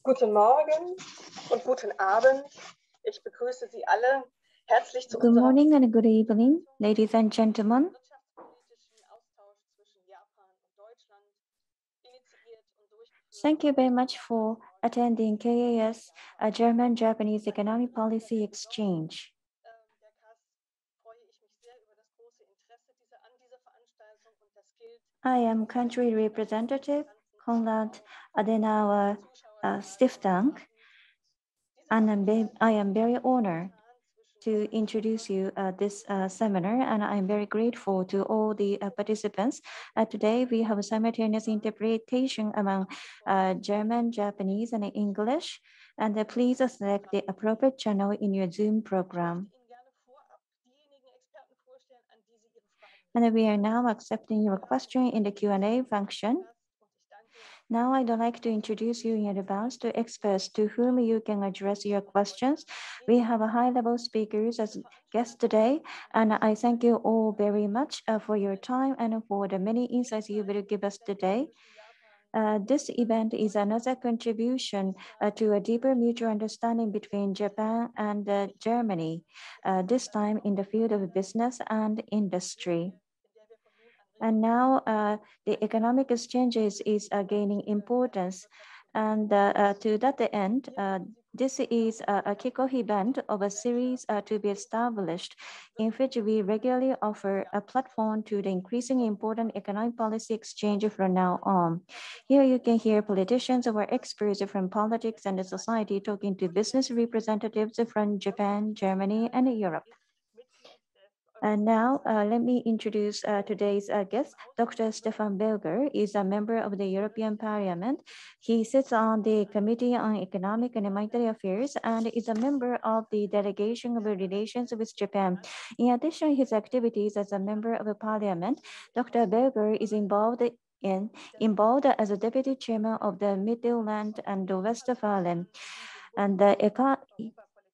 Guten Morgen und guten Abend. Ich begrüße Sie alle herzlich zu Good morning and good evening, ladies and gentlemen. Thank you very much for attending KAS, a German-Japanese economic policy exchange. I am country representative Konrad Adenauer Stiftung, and I am very honored to introduce you this seminar, and I'm very grateful to all the participants. Today we have a simultaneous interpretation among German, Japanese, and English, and please select the appropriate channel in your Zoom program. And we are now accepting your question in the Q&A function. Now I'd like to introduce you in advance to experts to whom you can address your questions. We have a high-level speakers as guests today, and I thank you all very much for your time and for the many insights you will give us today. This event is another contribution to a deeper mutual understanding between Japan and Germany, this time in the field of business and industry. And now the economic exchanges is gaining importance. And to that end, this is a kickoff event of a series to be established in which we regularly offer a platform to the increasingly important economic policy exchange from now on. Here you can hear politicians or experts from politics and society talking to business representatives from Japan, Germany, and Europe. And now let me introduce today's guest. Dr. Stefan Berger is a member of the European Parliament. He sits on the Committee on Economic and Monetary Affairs and is a member of the Delegation of Relations with Japan. In addition to his activities as a member of the Parliament, Dr. Berger is involved as a deputy chairman of the Midland and Westfalen. And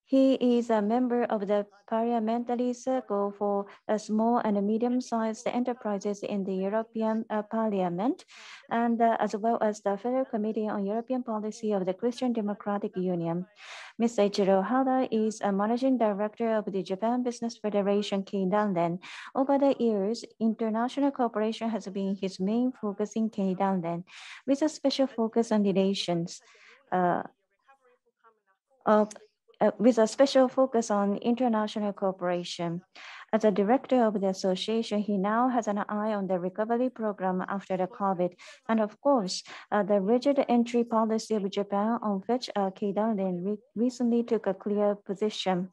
he is a member of the Parliamentary Circle for Small and Medium-Sized Enterprises in the European Parliament, and as well as the Federal Committee on European Policy of the Christian Democratic Union. Mr. Ichiro Hara is a managing director of the Japan Business Federation Keidanren. Over the years, international cooperation has been his main focus in Keidanren, with a special focus on relations. With a special focus on international cooperation. As a director of the association, he now has an eye on the recovery program after the COVID, and of course, the rigid entry policy of Japan, on which Keidanren recently took a clear position.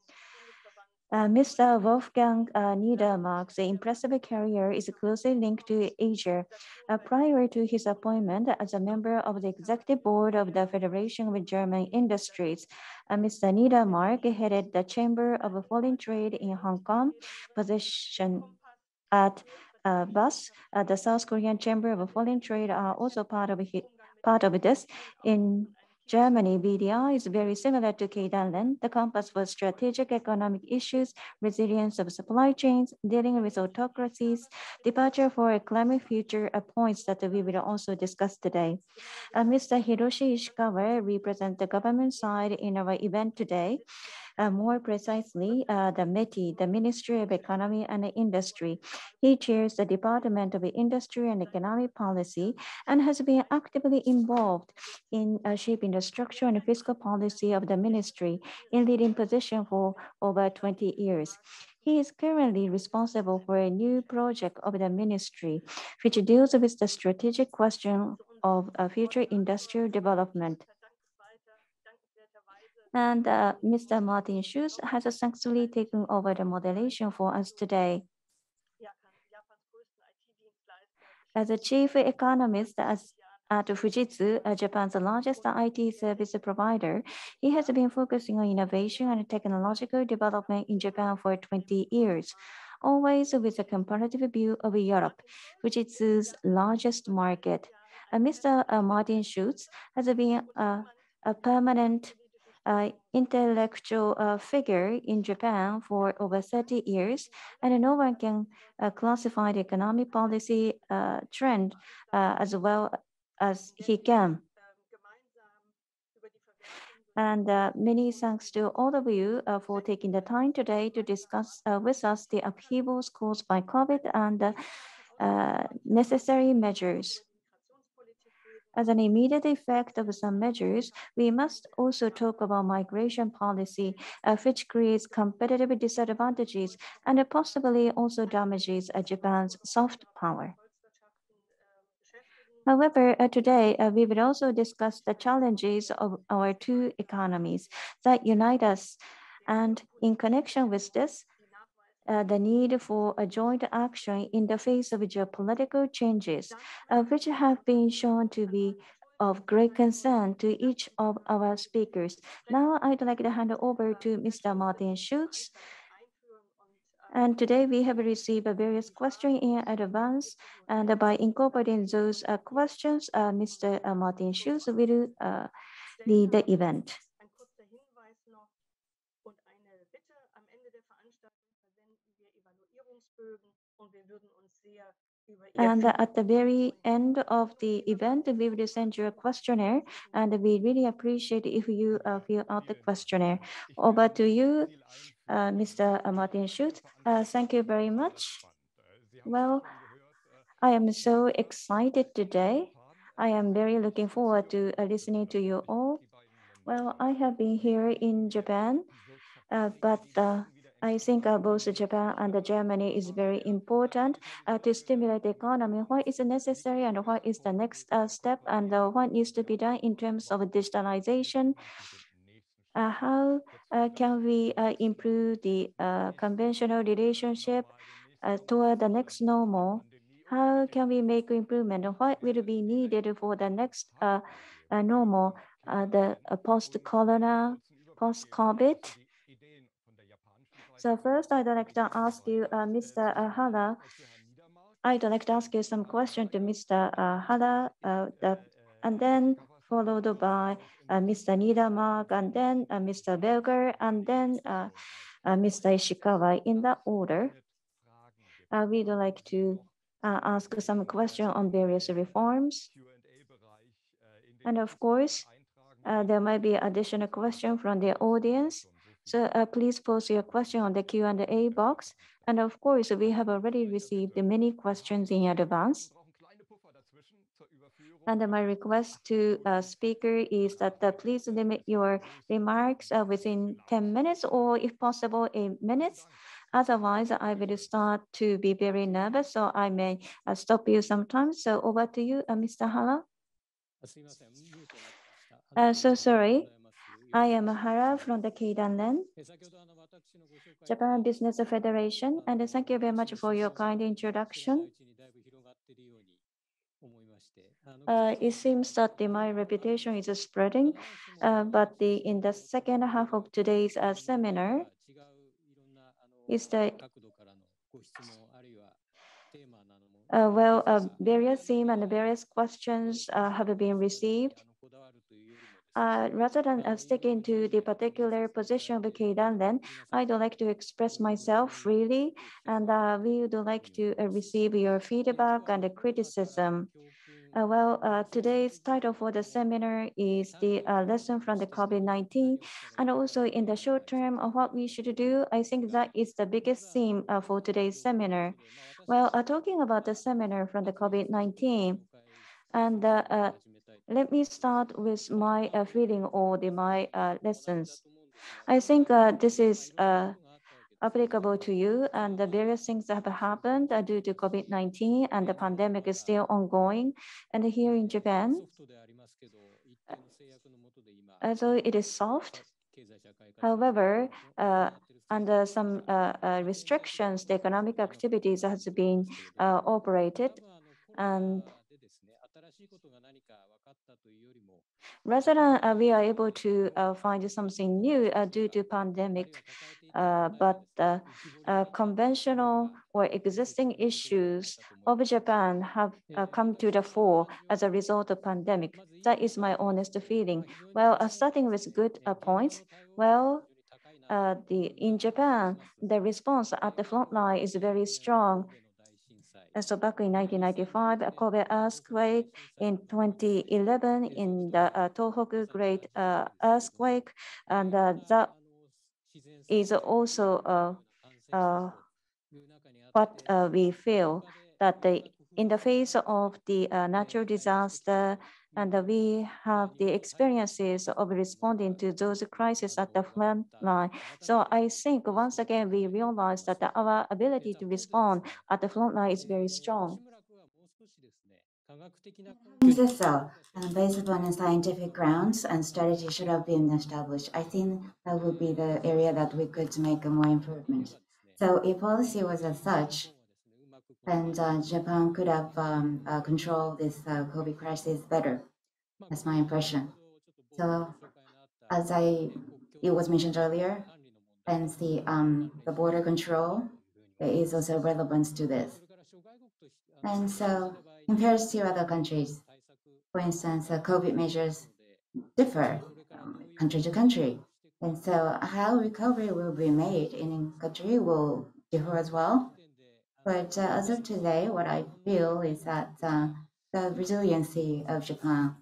Mr. Wolfgang Niedermark's impressive career is closely linked to Asia. Prior to his appointment as a member of the executive board of the Federation of German Industries, Mr. Niedermark headed the Chamber of Foreign Trade in Hong Kong, position at BUS. The South Korean Chamber of Foreign Trade are also part of this. In Germany, BDI is very similar to Keidanren, the compass for strategic economic issues, resilience of supply chains, dealing with autocracies, departure for a climate future are points that we will also discuss today. Mr. Hiroshi Ishikawa represents the government side in our event today. More precisely, the METI, the Ministry of Economy and Industry. He chairs the Department of Industry and Economic Policy and has been actively involved in shaping the structure and fiscal policy of the ministry in leading position for over 20 years. He is currently responsible for a new project of the ministry, which deals with the strategic question of future industrial development. And Mr. Martin Schulz has successfully taken over the moderation for us today. As a chief economist at Fujitsu, Japan's largest IT service provider, he has been focusing on innovation and technological development in Japan for 20 years, always with a comparative view of Europe, Fujitsu's largest market. Mr. Martin Schulz has been a permanent intellectual figure in Japan for over 30 years, and no one can classify the economic policy trend as well as he can. And many thanks to all of you for taking the time today to discuss with us the upheavals caused by COVID and necessary measures. As an immediate effect of some measures, we must also talk about migration policy, which creates competitive disadvantages and possibly also damages Japan's soft power. However, today we will also discuss the challenges of our two economies that unite us. And in connection with this, the need for a joint action in the face of geopolitical changes, which have been shown to be of great concern to each of our speakers. Now I'd like to hand over to Mr. Martin Schulz. And today we have received various questions in advance, and by incorporating those questions, Mr. Martin Schulz will lead the event. And at the very end of the event, we will send you a questionnaire, and we really appreciate if you fill out the questionnaire. Over to you, Mr. Martin Schulz. Thank you very much. Well, I am so excited today. I am very looking forward to listening to you all. Well, I have been here in Japan, but I think both Japan and Germany is very important to stimulate the economy. What is necessary and what is the next step and what needs to be done in terms of digitalization? How can we improve the conventional relationship toward the next normal? How can we make improvement? What will be needed for the next normal, the post-corona, post-COVID? So first, I'd like to ask you, Mr. Hara, I'd like to ask you some question to Mr. Hara, and then followed by Mr. Niedermark, and then Mr. Berger, and then Mr. Ishikawa. In that order, we'd like to ask some question on various reforms. And of course, there might be additional question from the audience. So please post your question on the Q&A box. And of course, we have already received many questions in advance. And my request to speaker is that please limit your remarks within 10 minutes or if possible 8 minutes. Otherwise, I will start to be very nervous, so I may stop you sometimes. So over to you, Mr. Hara. So sorry. I am Hara from the Keidanren, Japan Business Federation, and thank you very much for your kind introduction. It seems that my reputation is spreading, but in the second half of today's seminar is the various themes and various questions have been received. Rather than sticking to the particular position of Keidanren, I'd like to express myself freely, and we would like to receive your feedback and criticism. Today's title for the seminar is the lesson from the COVID-19, and also in the short term of what we should do. I think that is the biggest theme for today's seminar. Well, talking about the seminar from the COVID-19, and let me start with my feeling or my lessons. I think this is applicable to you, and the various things that have happened due to COVID-19, and the pandemic is still ongoing. And here in Japan, although it is soft, however, under some restrictions, the economic activities has been operated, and rather than we are able to find something new due to pandemic, but conventional or existing issues of Japan have come to the fore as a result of pandemic. That is my honest feeling. Well, starting with good points, well, in Japan, the response at the front line is very strong. So back in 1995, a Kobe earthquake, in 2011 in the Tohoku great earthquake, and that is also what we feel that in the face of the natural disaster, and we have the experiences of responding to those crises at the front line. So I think once again, we realize that our ability to respond at the front line is very strong. So, based upon scientific grounds and strategy should have been established. I think that would be the area that we could make a more improvement. So if policy was as such, and Japan could have controlled this COVID crisis better. That's my impression. So as it was mentioned earlier, and the border control is also relevant to this. And so compared to other countries, for instance, COVID measures differ country to country. And so how recovery will be made in a country will differ as well. But as of today, what I feel is that the resiliency of Japan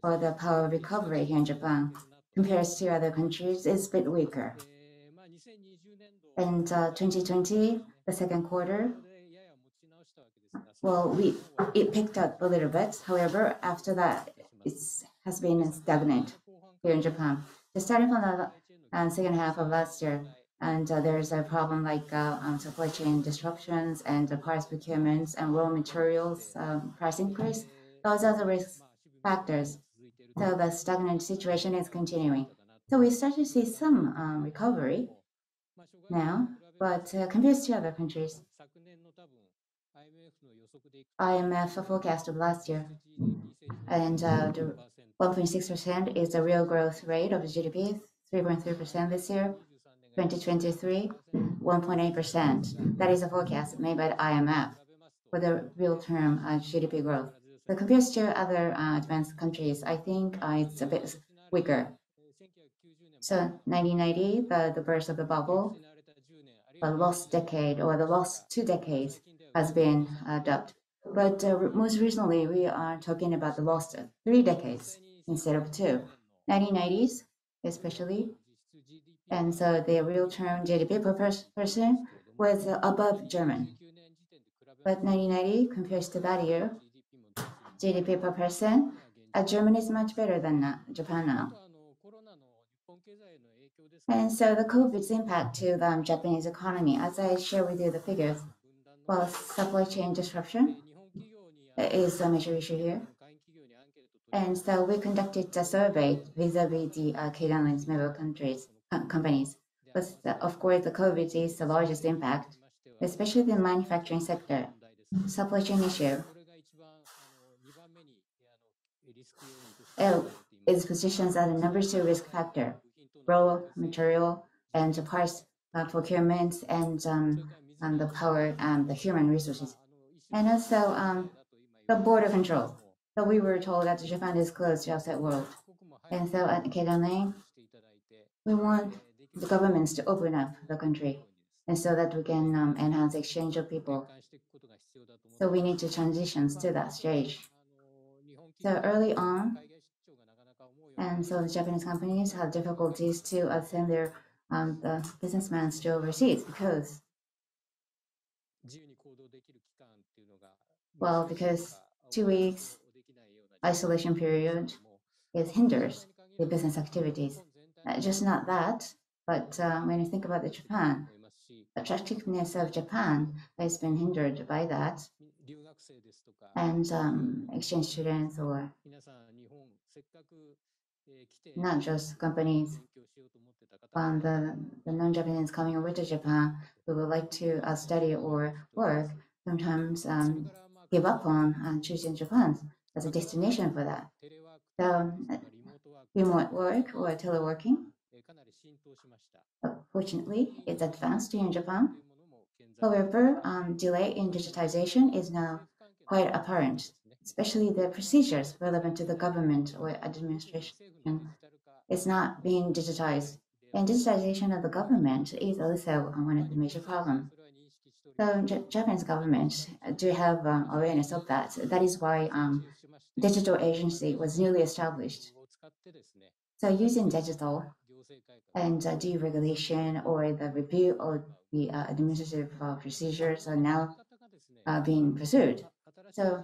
or the power of recovery here in Japan compared to other countries is a bit weaker. And 2020, the second quarter, well, it picked up a little bit. However, after that, it has been stagnant here in Japan. Starting from the second half of last year, and there's a problem like supply chain disruptions and parts procurements and raw materials price increase. Those are the risk factors. So the stagnant situation is continuing. So we start to see some recovery now, but compared to other countries, IMF forecast of last year, and the 1.6% is the real growth rate of GDP, 3.3% this year. 2023, 1.8%. That is a forecast made by the IMF for the real term GDP growth. So compared to other advanced countries, I think it's a bit weaker. So 1990, the burst of the bubble, the lost decade or the lost 2 decades has been dubbed. But most recently, we are talking about the lost 3 decades instead of 2. 1990s, especially. And so the real term GDP per person was above German. But 1990 compared to that year, GDP per person, Germany is much better than Japan now. And so the COVID's impact to the Japanese economy, as I share with you the figures, well, supply chain disruption is a major issue here. And so we conducted a survey vis-a-vis the Keidanren's member companies. But of course, the COVID is the largest impact, especially the manufacturing sector. Supply chain issue is positioned as the number 2 risk factor. Raw material and parts procurement and the power and the human resources. And also the border control. So we were told that Japan is closed to the outside world. And so at Keidanren, we want the governments to open up the country and so that we can enhance exchange of people. So we need to transition to that stage. So early on, and so the Japanese companies have difficulties to send their the businessmen to overseas because, well, because 2 weeks isolation period hinders the business activities. Just not that, but when you think about the Japan, attractiveness of Japan has been hindered by that. And exchange students or not just companies, the non-Japanese coming over to Japan who would like to study or work sometimes give up on choosing Japan as a destination for that. So remote work or teleworking, fortunately, it's advanced in Japan. However, delay in digitization is now quite apparent, especially the procedures relevant to the government or administration is not being digitized. And digitization of the government is also one of the major problems. So Japanese government do have awareness of that. That is why digital agency was newly established. So using digital and deregulation or the review of the administrative procedures are now being pursued. So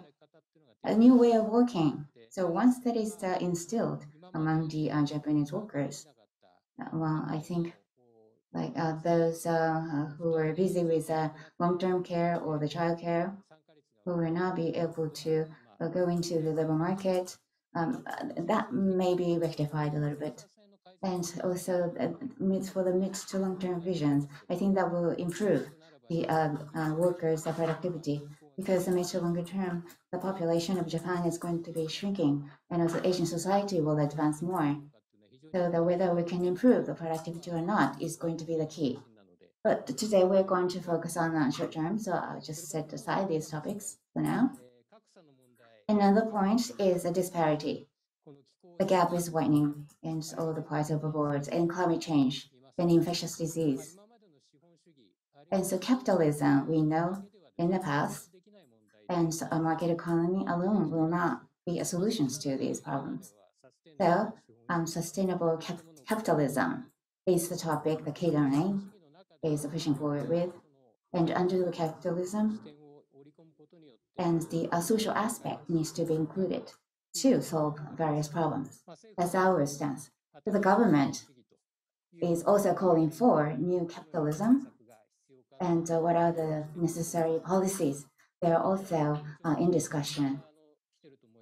a new way of working. So once that is instilled among the Japanese workers, well, I think like those who are busy with long-term care or the child care, who will now be able to go into the labor market, that may be rectified a little bit. And also for the mid to long-term visions, I think that will improve the workers' productivity, because the mid to longer term, the population of Japan is going to be shrinking, and also Asian society will advance more. So that whether we can improve the productivity or not is going to be the key. But today we're going to focus on short term, so I'll just set aside these topics for now. Another point is a disparity. The gap is widening in all the parts of the world, and climate change and infectious disease. And so capitalism, we know in the past, and a market economy alone will not be a solution to these problems. So sustainable capitalism is the topic that Keidanren is pushing forward with. And under the capitalism, and the social aspect needs to be included to solve various problems. That's our stance. So the government is also calling for new capitalism, and what are the necessary policies? They're also in discussion.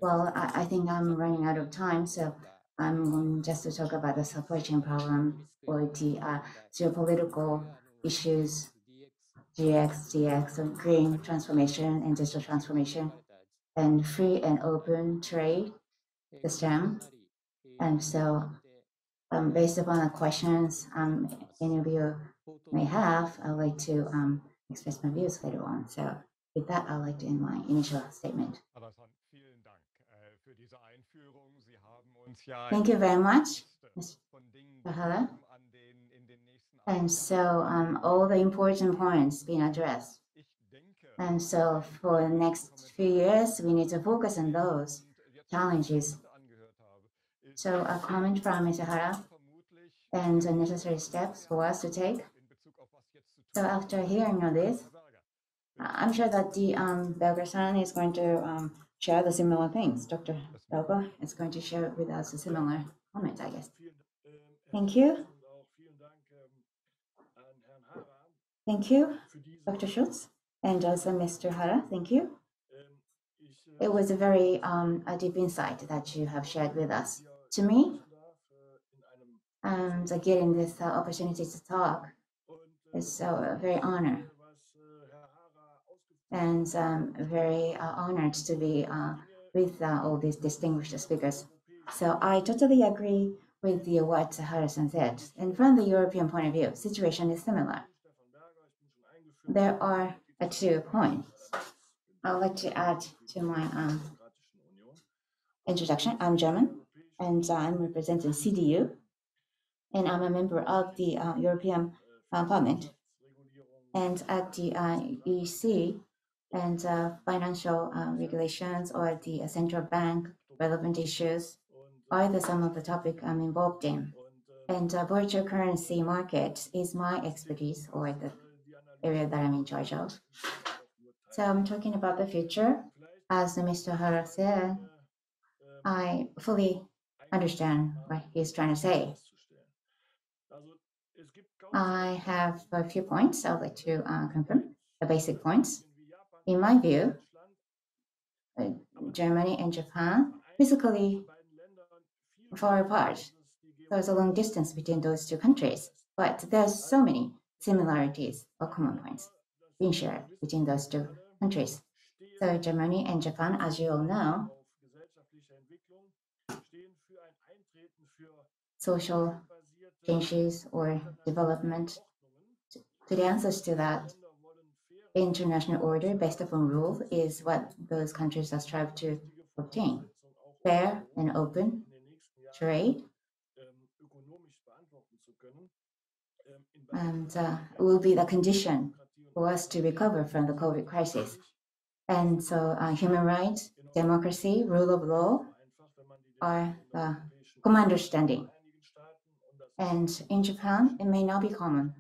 Well, I think I'm running out of time, so I'm going just to talk about the supply chain problem or the geopolitical issues, GX, DX, or green transformation and digital transformation, and free and open trade system. And so based upon the questions any of you may have, I'd like to express my views later on. So with that, I'd like to end my initial statement. Thank you very much, Mr. Hara. And so all the important points being addressed. And so for the next few years, we need to focus on those challenges. So a comment from Mr. Hara and the necessary steps for us to take. So after hearing all this, I'm sure that the Berger-san is going to share the similar things. Dr. Berger is going to share with us a similar comment, I guess. Thank you. Thank you, Dr. Schultz, and also Mr. Hara. Thank you. It was a very a deep insight that you have shared with us. To me, and getting this opportunity to talk is a very honor, and very honored to be with all these distinguished speakers. So I totally agree with what Hara-san said. And from the European point of view, situation is similar. There are 2 points I'd like to add to my introduction. I'm German, and I'm representing CDU, and I'm a member of the European Parliament. And at the EC and financial regulations or the central bank relevant issues are some of the topic I'm involved in. And virtual currency market is my expertise, or the area that I'm in charge of. So I'm talking about the future. As Mr. Hara said, I fully understand what he's trying to say. I have a few points I would like to confirm, the basic points. In my view, Germany and Japan physically far apart. There's a long distance between those 2 countries, but there's so many similarities or common points being shared between those 2 countries. So Germany and Japan, as you all know, social changes or development, to the answers to that, international order based upon rule is what those countries are strive to obtain. Fair and open trade, and will be the condition for us to recover from the COVID crisis. And so human rights, democracy, rule of law are common understanding. And in Japan, it may not be common.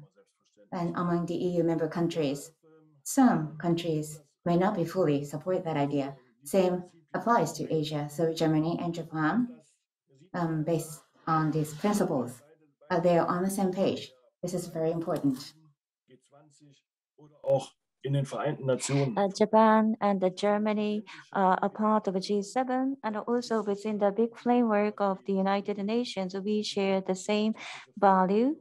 And among the EU member countries, some countries may not be fully support that idea. Same applies to Asia. So Germany and Japan, based on these principles, they are on the same page. This is very important. Japan and Germany are a part of G7, and also within the big framework of the United Nations, we share the same value,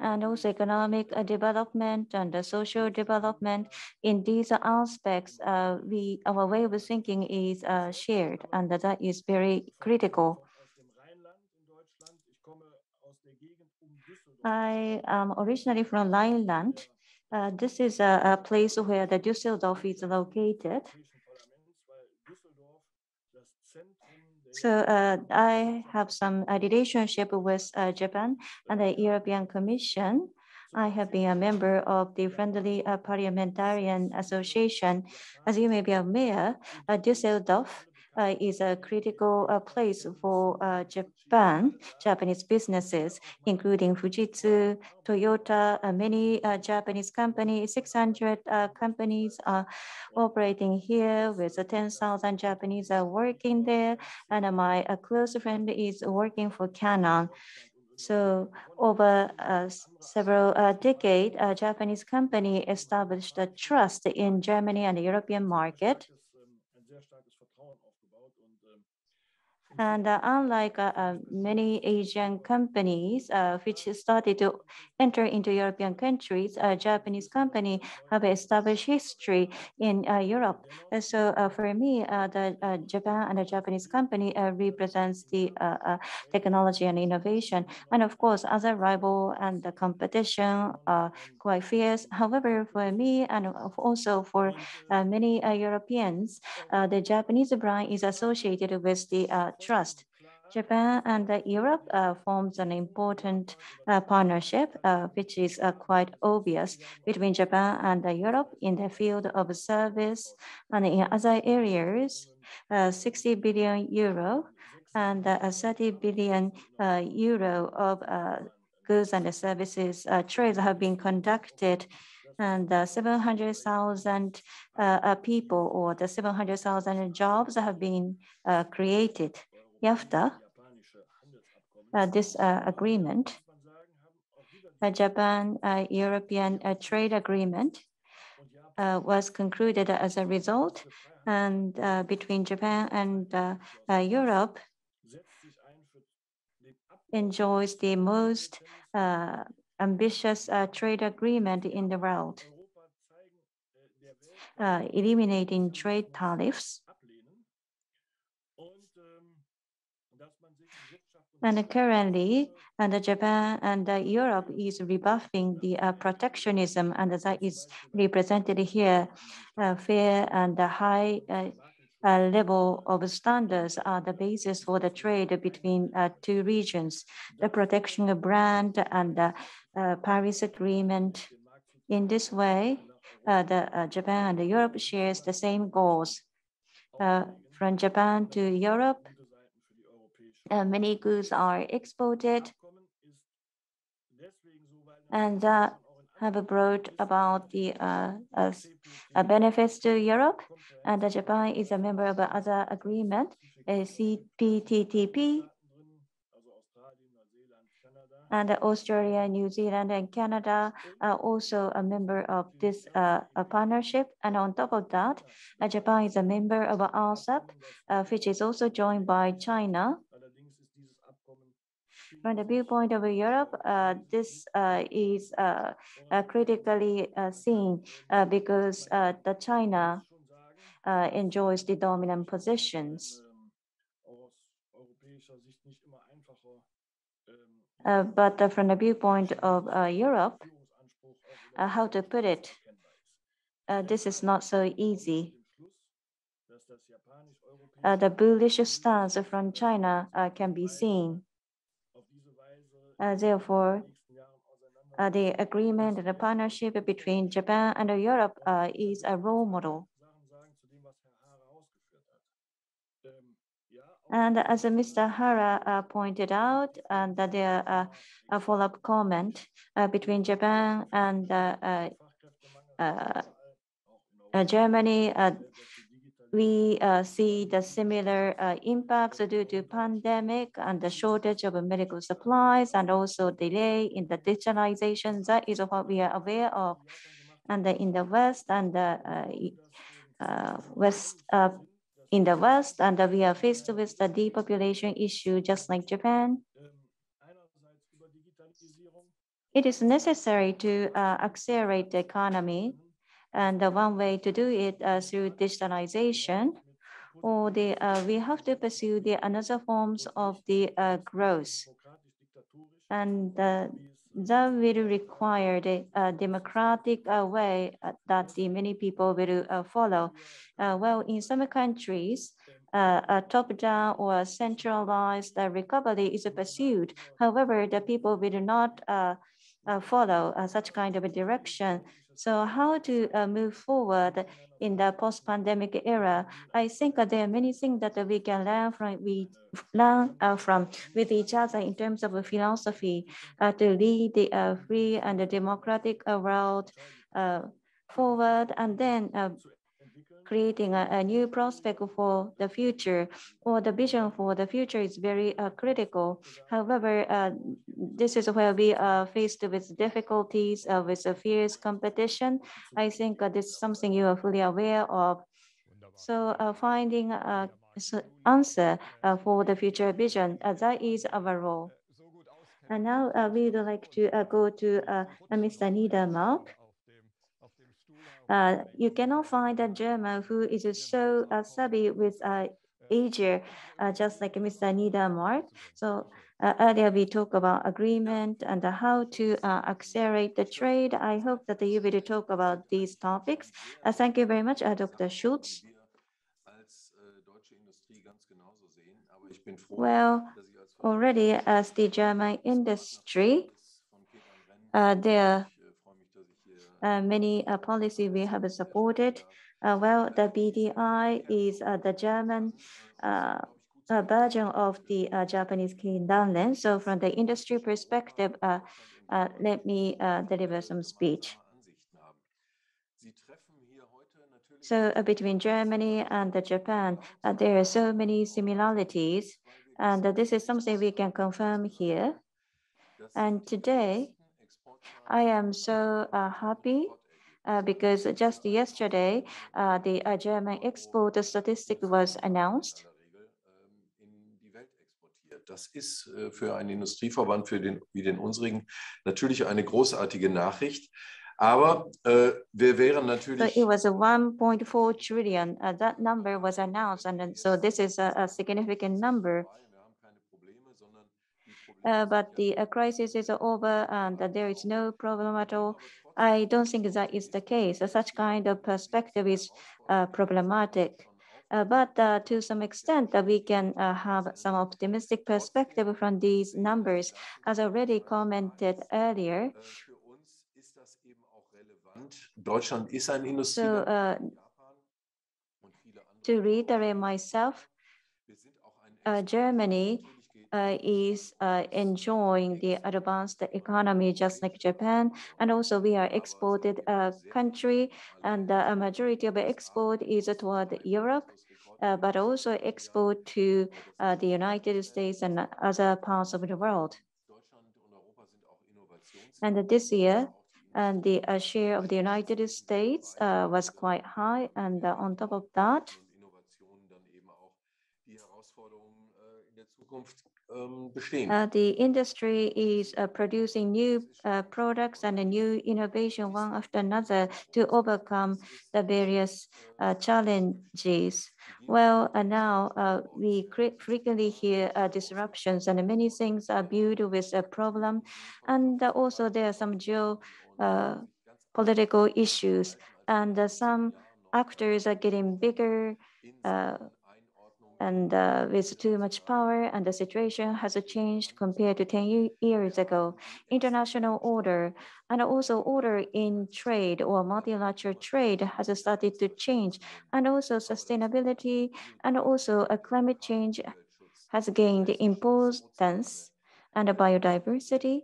and also economic development and the social development. In these aspects, our way of thinking is shared, and that is very critical. I am originally from Rhineland. This is a place where the Düsseldorf is located. So I have some relationship with Japan and the European Commission. I have been a member of the Friendly Parliamentarian Association. As you may be aware, Düsseldorf is a critical place for Japanese businesses, including Fujitsu, Toyota, many Japanese companies, 600 companies are operating here with 10,000 Japanese working there. And my close friend is working for Canon. So over several decades, a Japanese company established a trust in Germany and the European market. And unlike many Asian companies which started to enter into European countries, a Japanese company have established history in Europe. And so for me, the Japan and the Japanese company represents the technology and innovation. And of course, as a rival and the competition are quite fierce. However, for me and also for many Europeans, the Japanese brand is associated with the trust. Japan and Europe forms an important partnership, which is quite obvious between Japan and Europe in the field of service and in other areas. 60 billion euro and 30 billion euro of goods and services trades have been conducted, and 700,000 people or the 700,000 jobs have been created. After this agreement, Japan-European trade agreement was concluded as a result, and between Japan and Europe enjoys the most ambitious trade agreement in the world, eliminating trade tariffs. And currently, Japan and Europe is rebuffing the protectionism, and that is represented here. Fair and high level of standards are the basis for the trade between two regions. The protection of brand and the Paris Agreement. In this way, Japan and Europe shares the same goals. From Japan to Europe, many goods are exported, and have brought about the benefits to Europe. And Japan is a member of other agreement, CPTPP, and Australia, New Zealand, and Canada are also a member of this partnership. And on top of that, Japan is a member of RCEP, which is also joined by China. From the viewpoint of Europe, this is critically seen because the China enjoys the dominant positions. But from the viewpoint of Europe, how to put it, this is not so easy. The bullish stance from China can be seen. Therefore, the agreement and the partnership between Japan and Europe is a role model. And as Mr. Hara pointed out, and that there a follow-up comment between Japan and Germany, we see the similar impacts due to pandemic and the shortage of medical supplies and also delay in the digitalization. That is what we are aware of. And in the West and the in the West, and we are faced with the depopulation issue, just like Japan. It is necessary to accelerate the economy, and one way to do it through digitalization, or we have to pursue the another forms of the growth, and that will require the democratic way that the many people will follow. Well, in some countries, a top-down or centralized recovery is pursued. However, the people will not follow such kind of a direction. So how to move forward in the post-pandemic era? I think there are many things that we can learn from with each other in terms of philosophy to lead the free and the democratic world forward, and then creating a new prospect for the future, or the vision for the future is very critical. However, this is where we are faced with difficulties with a fierce competition. I think this is something you are fully aware of. So finding an answer for the future vision, that is our role. And now we would like to go to Mr. Niedermark. You cannot find a German who is so savvy with Asia, just like Mr. Niedermark. So earlier we talked about agreement and how to accelerate the trade. I hope that you will talk about these topics. Thank you very much, Dr. Schultz. Well, already as the German industry, there are many policies we have supported. Well, the BDI is the German version of the Japanese Keidanren. So from the industry perspective, let me deliver some speech. So between Germany and Japan, there are so many similarities, and this is something we can confirm here. And today, I am so happy because just yesterday, the German export statistic was announced. Das ist für einen Industrieverband wie den unsrigen natürlich eine großartige Nachricht. Aber wir wären natürlich. So it was a 1.4 trillion. That number was announced, and so this is a significant number. But the crisis is over, and there is no problem at all. I don't think that is the case. Such kind of perspective is problematic. But to some extent, we can have some optimistic perspective from these numbers. As already commented earlier, Deutschland ist ein Industrieland. To reiterate myself, Germany is enjoying the advanced economy just like Japan, and also we are exported country, and a majority of export is toward Europe, but also export to the United States and other parts of the world. And this year, and the share of the United States was quite high, and on top of that, the industry is producing new products and a new innovation one after another to overcome the various challenges. Well, now we frequently hear disruptions, and many things are built with a problem, and also there are some political issues, and some actors are getting bigger. And with too much power, and the situation has changed compared to 10 years ago. International order and also order in trade or multilateral trade has started to change. And also sustainability and also climate change has gained importance, and biodiversity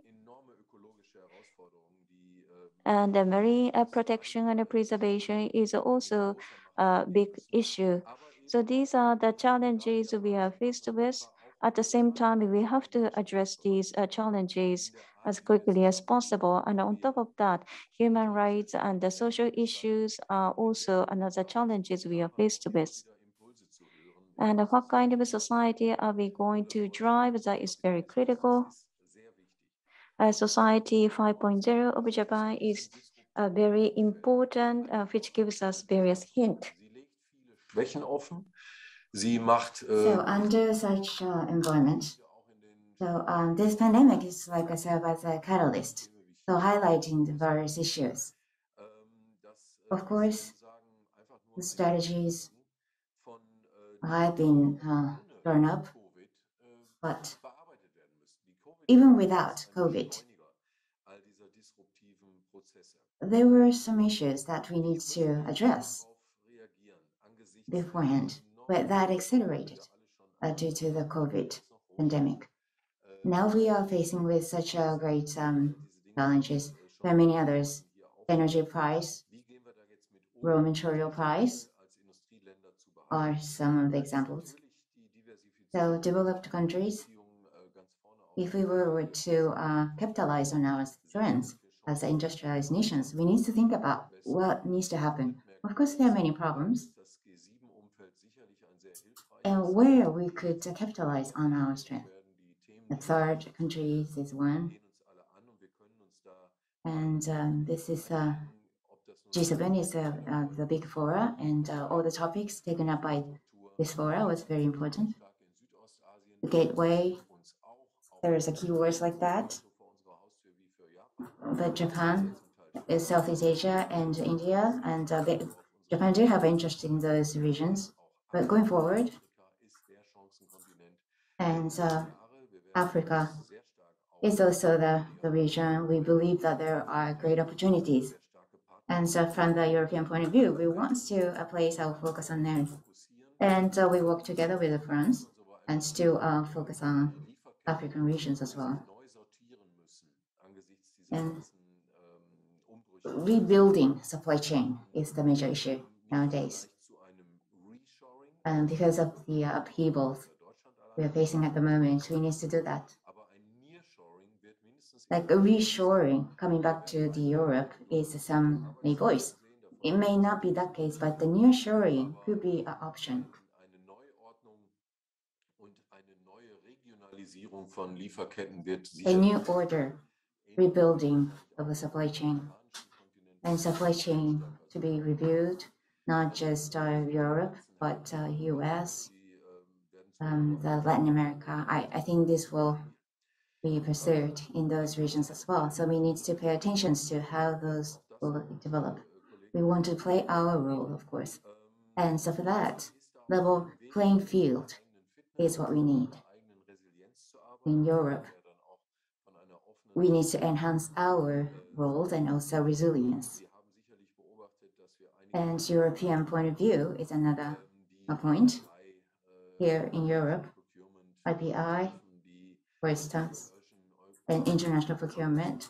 and marine protection and preservation is also a big issue. So these are the challenges we are faced with. At the same time, we have to address these challenges as quickly as possible. And on top of that, human rights and the social issues are also another challenges we are faced with. And what kind of a society are we going to drive? That is very critical. Society 5.0 of Japan is very important, which gives us various hints. So under such environment, this pandemic is like a serve as a catalyst, so highlighting the various issues. Of course, the strategies have been drawn up, but even without COVID, there were some issues that we need to address beforehand, but that accelerated due to the COVID pandemic. Now we are facing with such a great challenges. There are many others: energy price, raw material price are some of the examples. So developed countries, if we were to capitalize on our strengths as industrialized nations, we need to think about what needs to happen. Of course, there are many problems, and where we could capitalize on our strength. The third countries is one, and this is G7 is the big fora, and all the topics taken up by this fora was very important. The gateway, there is a keywords like that, but Japan is Southeast Asia and India, and Japan do have interest in those regions, but going forward, and Africa is also the region we believe that there are great opportunities. And so from the European point of view, we want to place our focus on there. And we work together with France and still focus on African regions as well. And rebuilding supply chain is the major issue nowadays. And because of the upheavals we are facing at the moment, we need to do that. Like a reshoring coming back to the Europe is some voice. It may not be that case, but the nearshoring could be an option. A new order, rebuilding of the supply chain, and supply chain to be reviewed, not just Europe, but US, the Latin America. I think this will be pursued in those regions as well. So we need to pay attention to how those will develop. We want to play our role, of course. And so for that, level playing field is what we need. In Europe, we need to enhance our roles and also resilience. And European point of view is another point. Here in Europe, IPI, for instance, and international procurement.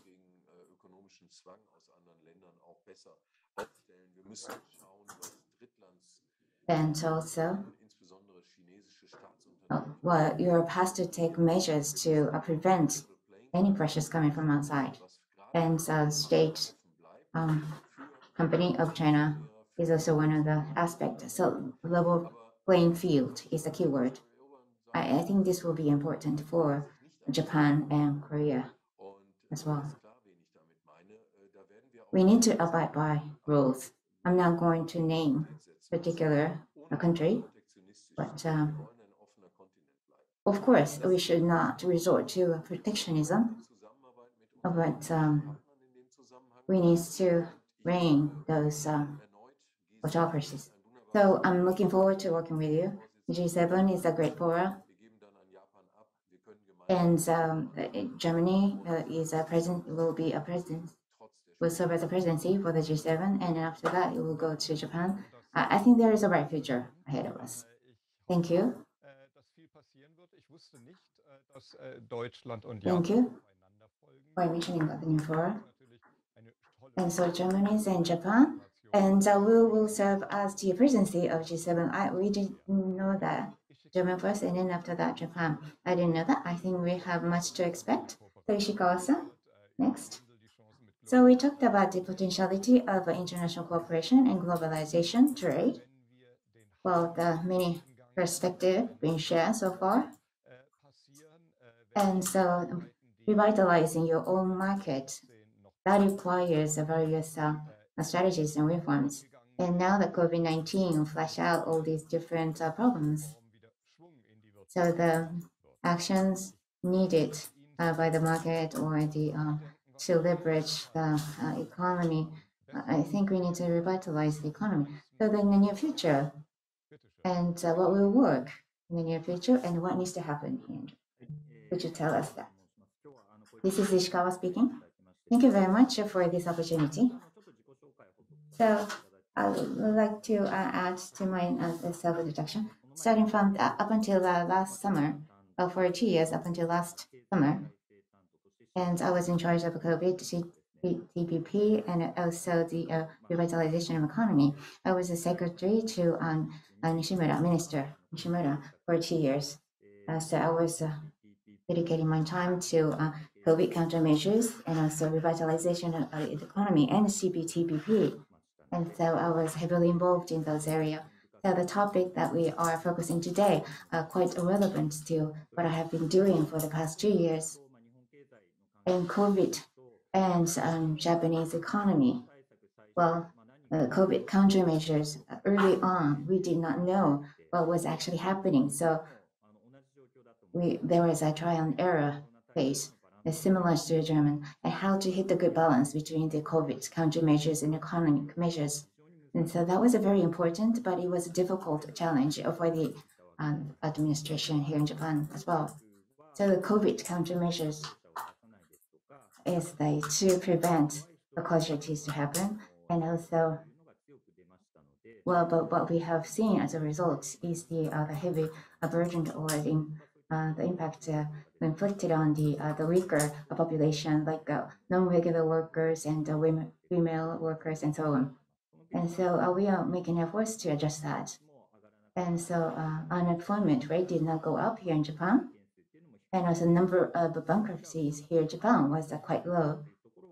And also, well, Europe has to take measures to prevent any pressures coming from outside. And state company of China is also one of the aspects. So level playing field is the keyword. I think this will be important for Japan and Korea as well. We need to abide by rules. I'm not going to name particular country, but of course we should not resort to protectionism, but we need to rein those autocracies. So I'm looking forward to working with you. G7 is a great forum. And Germany is a president, will be a president, will serve as a presidency for the G7, and after that it will go to Japan. I think there is a bright future ahead of us. Thank you. Thank you for mentioning about the new forum. And so Germany and Japan, and we will serve as the presidency of G7. We didn't know that. German first, and then after that, Japan. I didn't know that. I think we have much to expect. So Ishikawa-san, next. So we talked about the potentiality of international cooperation and globalization trade. Well, the many perspectives being shared so far. And so revitalizing your own market, that requires various strategies and reforms. And now that COVID-19 flash out all these different problems. So the actions needed by the market or the to leverage the economy, I think we need to revitalize the economy. So in the near future, and what will work in the near future, and what needs to happen here? Could you tell us that? This is Ishikawa speaking. Thank you very much for this opportunity. So I would like to add to my self-introduction. Starting from up until last summer, for 2 years up until last summer, and I was in charge of COVID, TPP, and also the revitalization of economy. I was the secretary to Nishimura, Minister Nishimura, for 2 years. So I was dedicating my time to COVID countermeasures and also revitalization of the economy and CPTPP. And so I was heavily involved in those areas. So the topic that we are focusing today are quite relevant to what I have been doing for the past 2 years. And COVID and Japanese economy. Well, COVID countermeasures, early on, we did not know what was actually happening. So there was a trial and error phase, similar to German, and how to hit the good balance between the COVID countermeasures and economic measures. And so that was a very important, but it was a difficult challenge for the administration here in Japan as well. So the COVID countermeasures is to prevent the casualties to happen, and also, well, but what we have seen as a result is the heavy burden or the impact inflicted on the weaker population, like non-regular workers and female workers and so on. And so we are making efforts to adjust that. And so unemployment rate did not go up here in Japan. And also the number of bankruptcies here in Japan was quite low.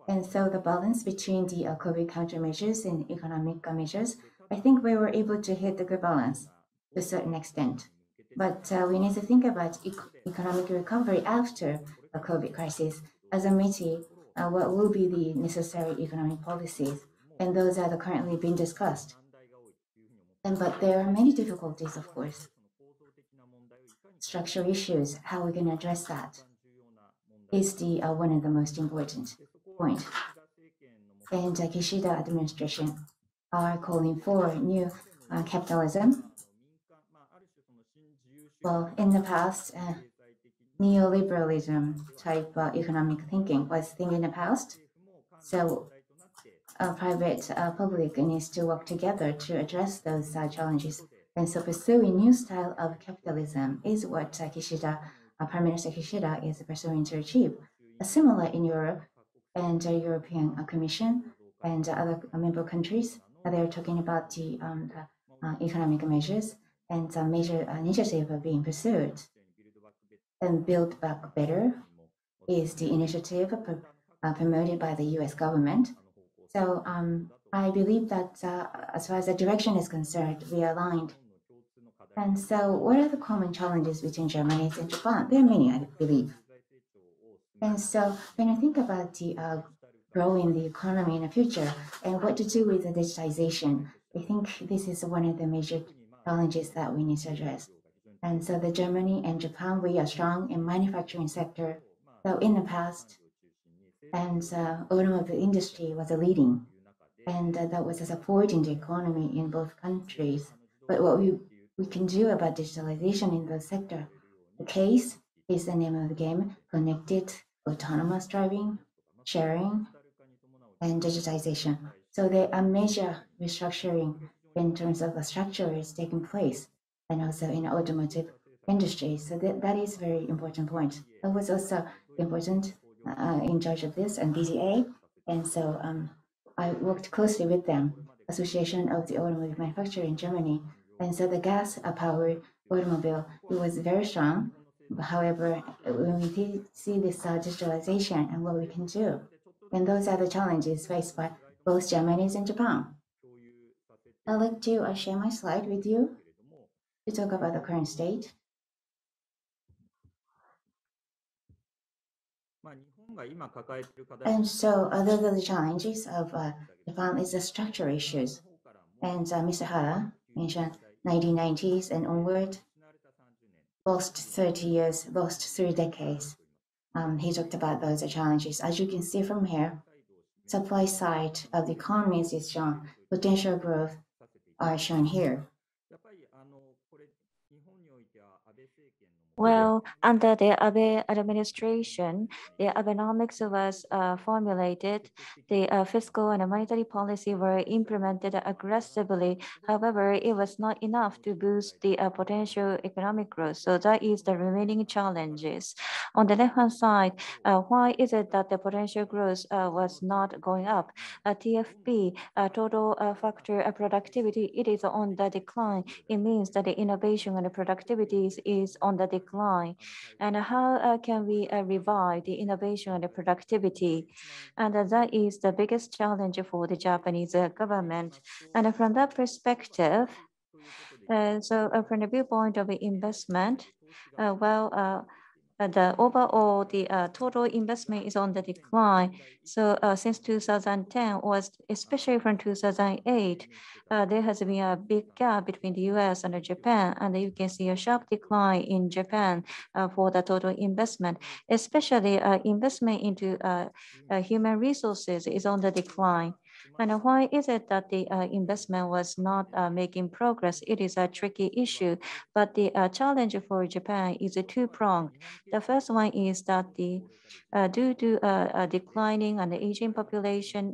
And so the balance between the COVID countermeasures and economic measures, I think we were able to hit the good balance to a certain extent. But we need to think about economic recovery after the COVID crisis. As a METI, what will be the necessary economic policies? And those are currently being discussed. But there are many difficulties, of course. Structural issues, how we're going to address that is the one of the most important point. And Kishida administration are calling for new capitalism. Well, in the past, neoliberalism type economic thinking was thing in the past. So private public needs to work together to address those challenges. And so pursuing new style of capitalism is what Kishida, Prime Minister Kishida is pursuing to achieve. Similar in Europe and the European Commission and other member countries, they are talking about the economic measures and major initiatives are being pursued. And Build Back Better is the initiative promoted by the US government. So I believe that as far as the direction is concerned, we are aligned. And so what are the common challenges between Germany and Japan? There are many, I believe. And so when I think about the growing the economy in the future and what to do with the digitization, I think this is one of the major challenges that we need to address. And so the Germany and Japan, we are strong in manufacturing sector. So in the past, and automobile industry was a leading, and that was a support in the economy in both countries. But what we we can do about digitalization in the sector. The KAS is the name of the game: connected, autonomous driving, sharing, and digitization. So there are major restructuring in terms of the structure is taking place, and also in automotive industry. So that is a very important point. I was also important in charge of this and BDA, and so I worked closely with them, Association of the Automotive Manufacturer in Germany, and so the gas-powered automobile, it was very strong. However, when we see this digitalization and what we can do, and those are the challenges faced by both Germany and Japan. I'd like to share my slide with you to talk about the current state. And so those are the challenges of Japan is the structural issues. And Mr. Hara mentioned 1990s and onward, lost 30 years, lost 3 decades. He talked about those challenges. As you can see from here, supply side of the economies is shown, potential growth are shown here. Well, under the Abe administration, the Abenomics was formulated. The fiscal and monetary policy were implemented aggressively. However, it was not enough to boost the potential economic growth. So that is the remaining challenges. On the left-hand side, why is it that the potential growth was not going up? TFP, total factor productivity, it is on the decline. It means that the innovation and the productivity is on the decline. And how can we revive the innovation and the productivity? And that is the biggest challenge for the Japanese government. And from that perspective, from the viewpoint of investment, the overall, the total investment is on the decline. So since 2010, or especially from 2008, there has been a big gap between the US and Japan, and you can see a sharp decline in Japan for the total investment, especially investment into human resources is on the decline. And why is it that the investment was not making progress? It is a tricky issue, but the challenge for Japan is two-pronged. The first one is that due to a declining and aging population,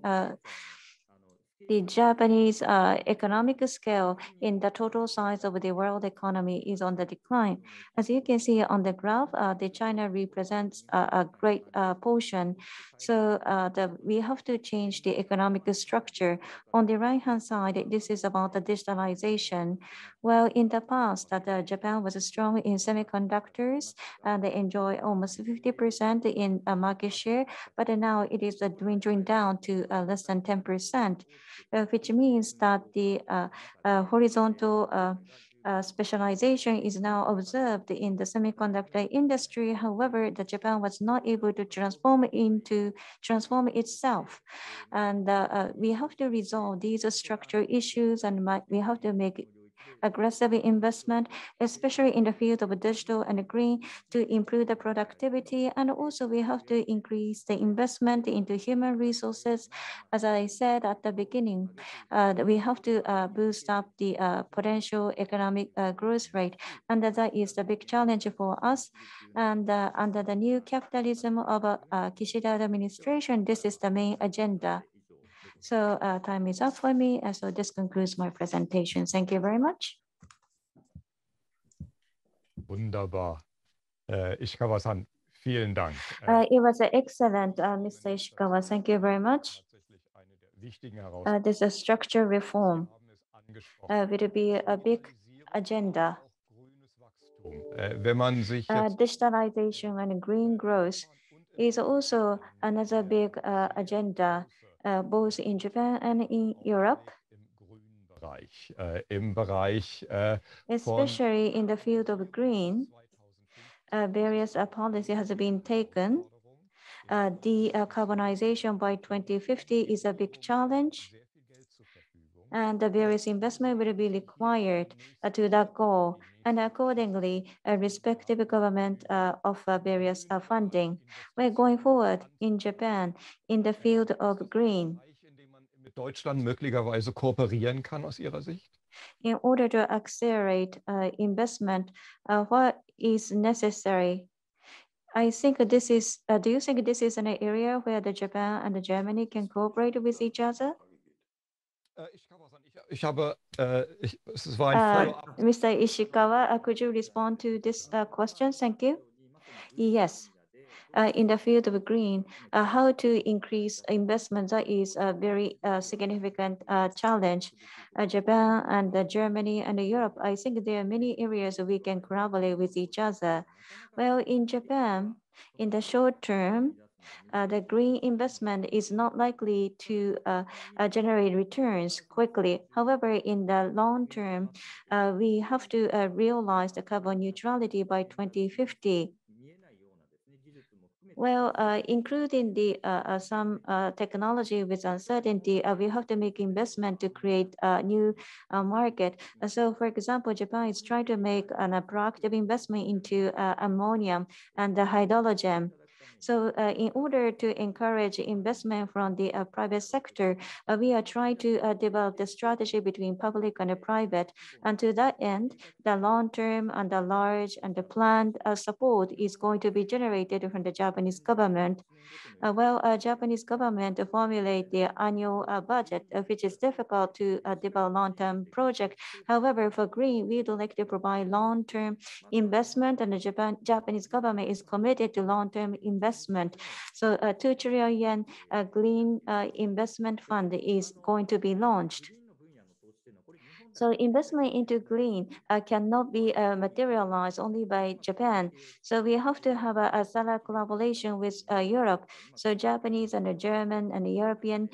the Japanese economic scale in the total size of the world economy is on the decline. As you can see on the graph, the China represents a great portion. So we have to change the economic structure. On the right-hand side, this is about the digitalization. Well, in the past, Japan was strong in semiconductors, and they enjoy almost 50% in market share, but now it is dwindling down to less than 10%. Which means that the horizontal specialization is now observed in the semiconductor industry. However, Japan was not able to transform itself. And we have to resolve these structural issues, and we have to make aggressive investment, especially in the field of digital and green, to improve the productivity. And also we have to increase the investment into human resources. As I said at the beginning, we have to boost up the potential economic growth rate. And that is the big challenge for us. And under the new capitalism of Kishida administration, this is the main agenda. So time is up for me. And so this concludes my presentation. Thank you very much. Wunderbar. Ishikawa-san, vielen Dank. It was excellent, Mr. Ishikawa. Thank you very much. There's a structure reform. Will be a big agenda. Digitalization and green growth is also another big agenda, both in Japan and in Europe. Especially in the field of green, various policy has been taken. Decarbonization by 2050 is a big challenge, and the various investment will be required to that goal. And accordingly, a respective government of various funding. We're going forward in Japan in the field of green. Mit Deutschland möglicherweise kooperieren kann aus Ihrer Sicht? In order to accelerate investment, what is necessary? I think this is, do you think this is an area where the Japan and the Germany can cooperate with each other? Mr. Ishikawa, could you respond to this question? Thank you. Yes. In the field of green, how to increase investment, that is a very significant challenge. Japan and Germany and Europe, I think there are many areas we can collaborate with each other. Well, in Japan, in the short term, the green investment is not likely to generate returns quickly. However, in the long term, we have to realize the carbon neutrality by 2050. Well, including the some technology with uncertainty, we have to make investment to create a new market. So, for example, Japan is trying to make an proactive investment into ammonium and the hydrogen. So in order to encourage investment from the private sector, we are trying to develop the strategy between public and the private. And to that end, the long-term and the large and the planned support is going to be generated from the Japanese government. Japanese government formulate the annual budget, which is difficult to develop long-term project. However, for green, we would like to provide long-term investment, and the Japanese government is committed to long-term investment. So 2 trillion yen green investment fund is going to be launched. So investment into green cannot be materialized only by Japan. So we have to have a thorough collaboration with Europe. So Japanese and the German and the European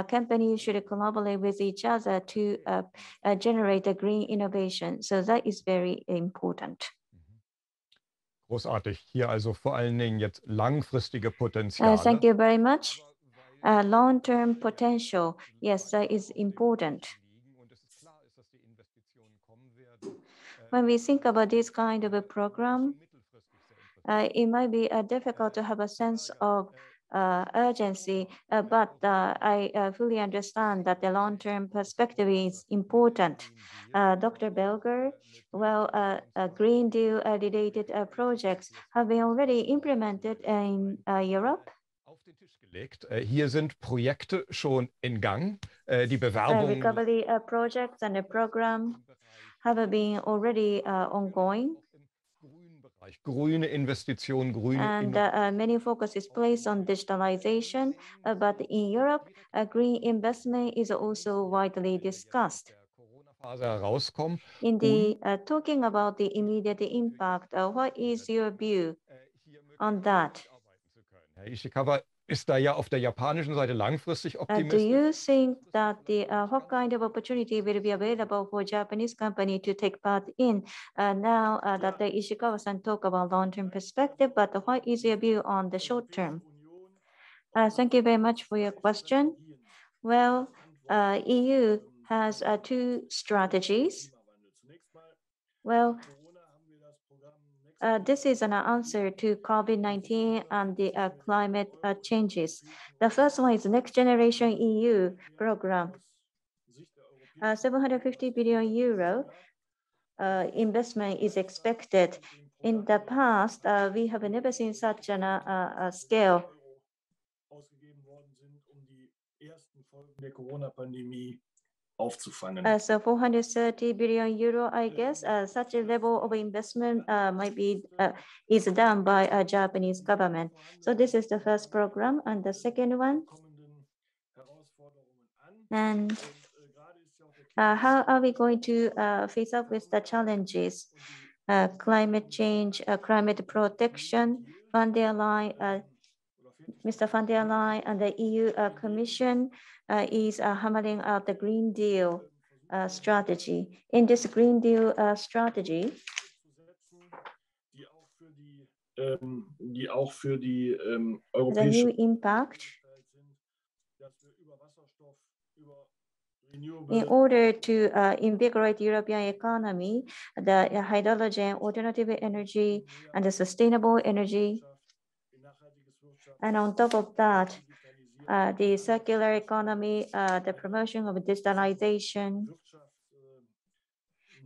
companies should collaborate with each other to generate a green innovation. So that is very important. Großartig. Hier also vor allen Dingen jetzt langfristige Potenziale. Thank you very much. Long-term potential, yes, that is important. When we think about this kind of a program, it might be difficult to have a sense of urgency, but I fully understand that the long-term perspective is important. Dr. Berger, Green Deal related projects have been already implemented in Europe. Hier sind Projekte schon in Gang. Die Bewerbung recovery projects and the program have been already ongoing. Grüne Investitionen, grüne and many focus is placed on digitalization, but in Europe, green investment is also widely discussed. In the talking about the immediate impact, what is your view on that? Ishikawa ist da ja auf der japanischen Seite langfristig optimistisch. Do you think that what kind of opportunity will be available for Japanese company to take part in now that the Ishikawa-san talk about long-term perspective, but what is your view on the short term? Thank you very much for your question. Well, EU has 2 strategies. Well, this is an answer to COVID-19 and the climate changes. The first one is Next Generation EU program. 750 billion euro investment is expected. In the past, we have never seen such a scale. So 430 billion euro, I guess, such a level of investment might be is done by a Japanese government. So this is the first program, and the second one. And how are we going to face up with the challenges? Climate change, climate protection, Mr. van der Leyen and the EU Commission is hammering out the Green Deal strategy. In this Green Deal strategy, the new impact, in order to invigorate European economy, the hydrogen, alternative energy, and the sustainable energy. And on top of that, the circular economy, the promotion of digitalization,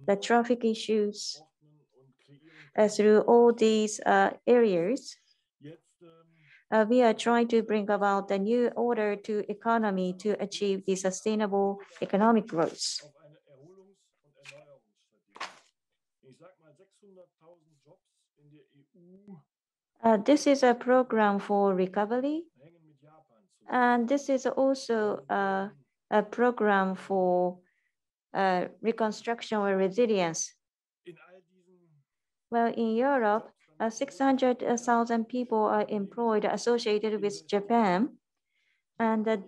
the traffic issues through all these areas. We are trying to bring about a new order to economy to achieve the sustainable economic growth. This is a program for recovery, and this is also a program for reconstruction or resilience. Well, in Europe, 600,000 people are employed associated with Japan. And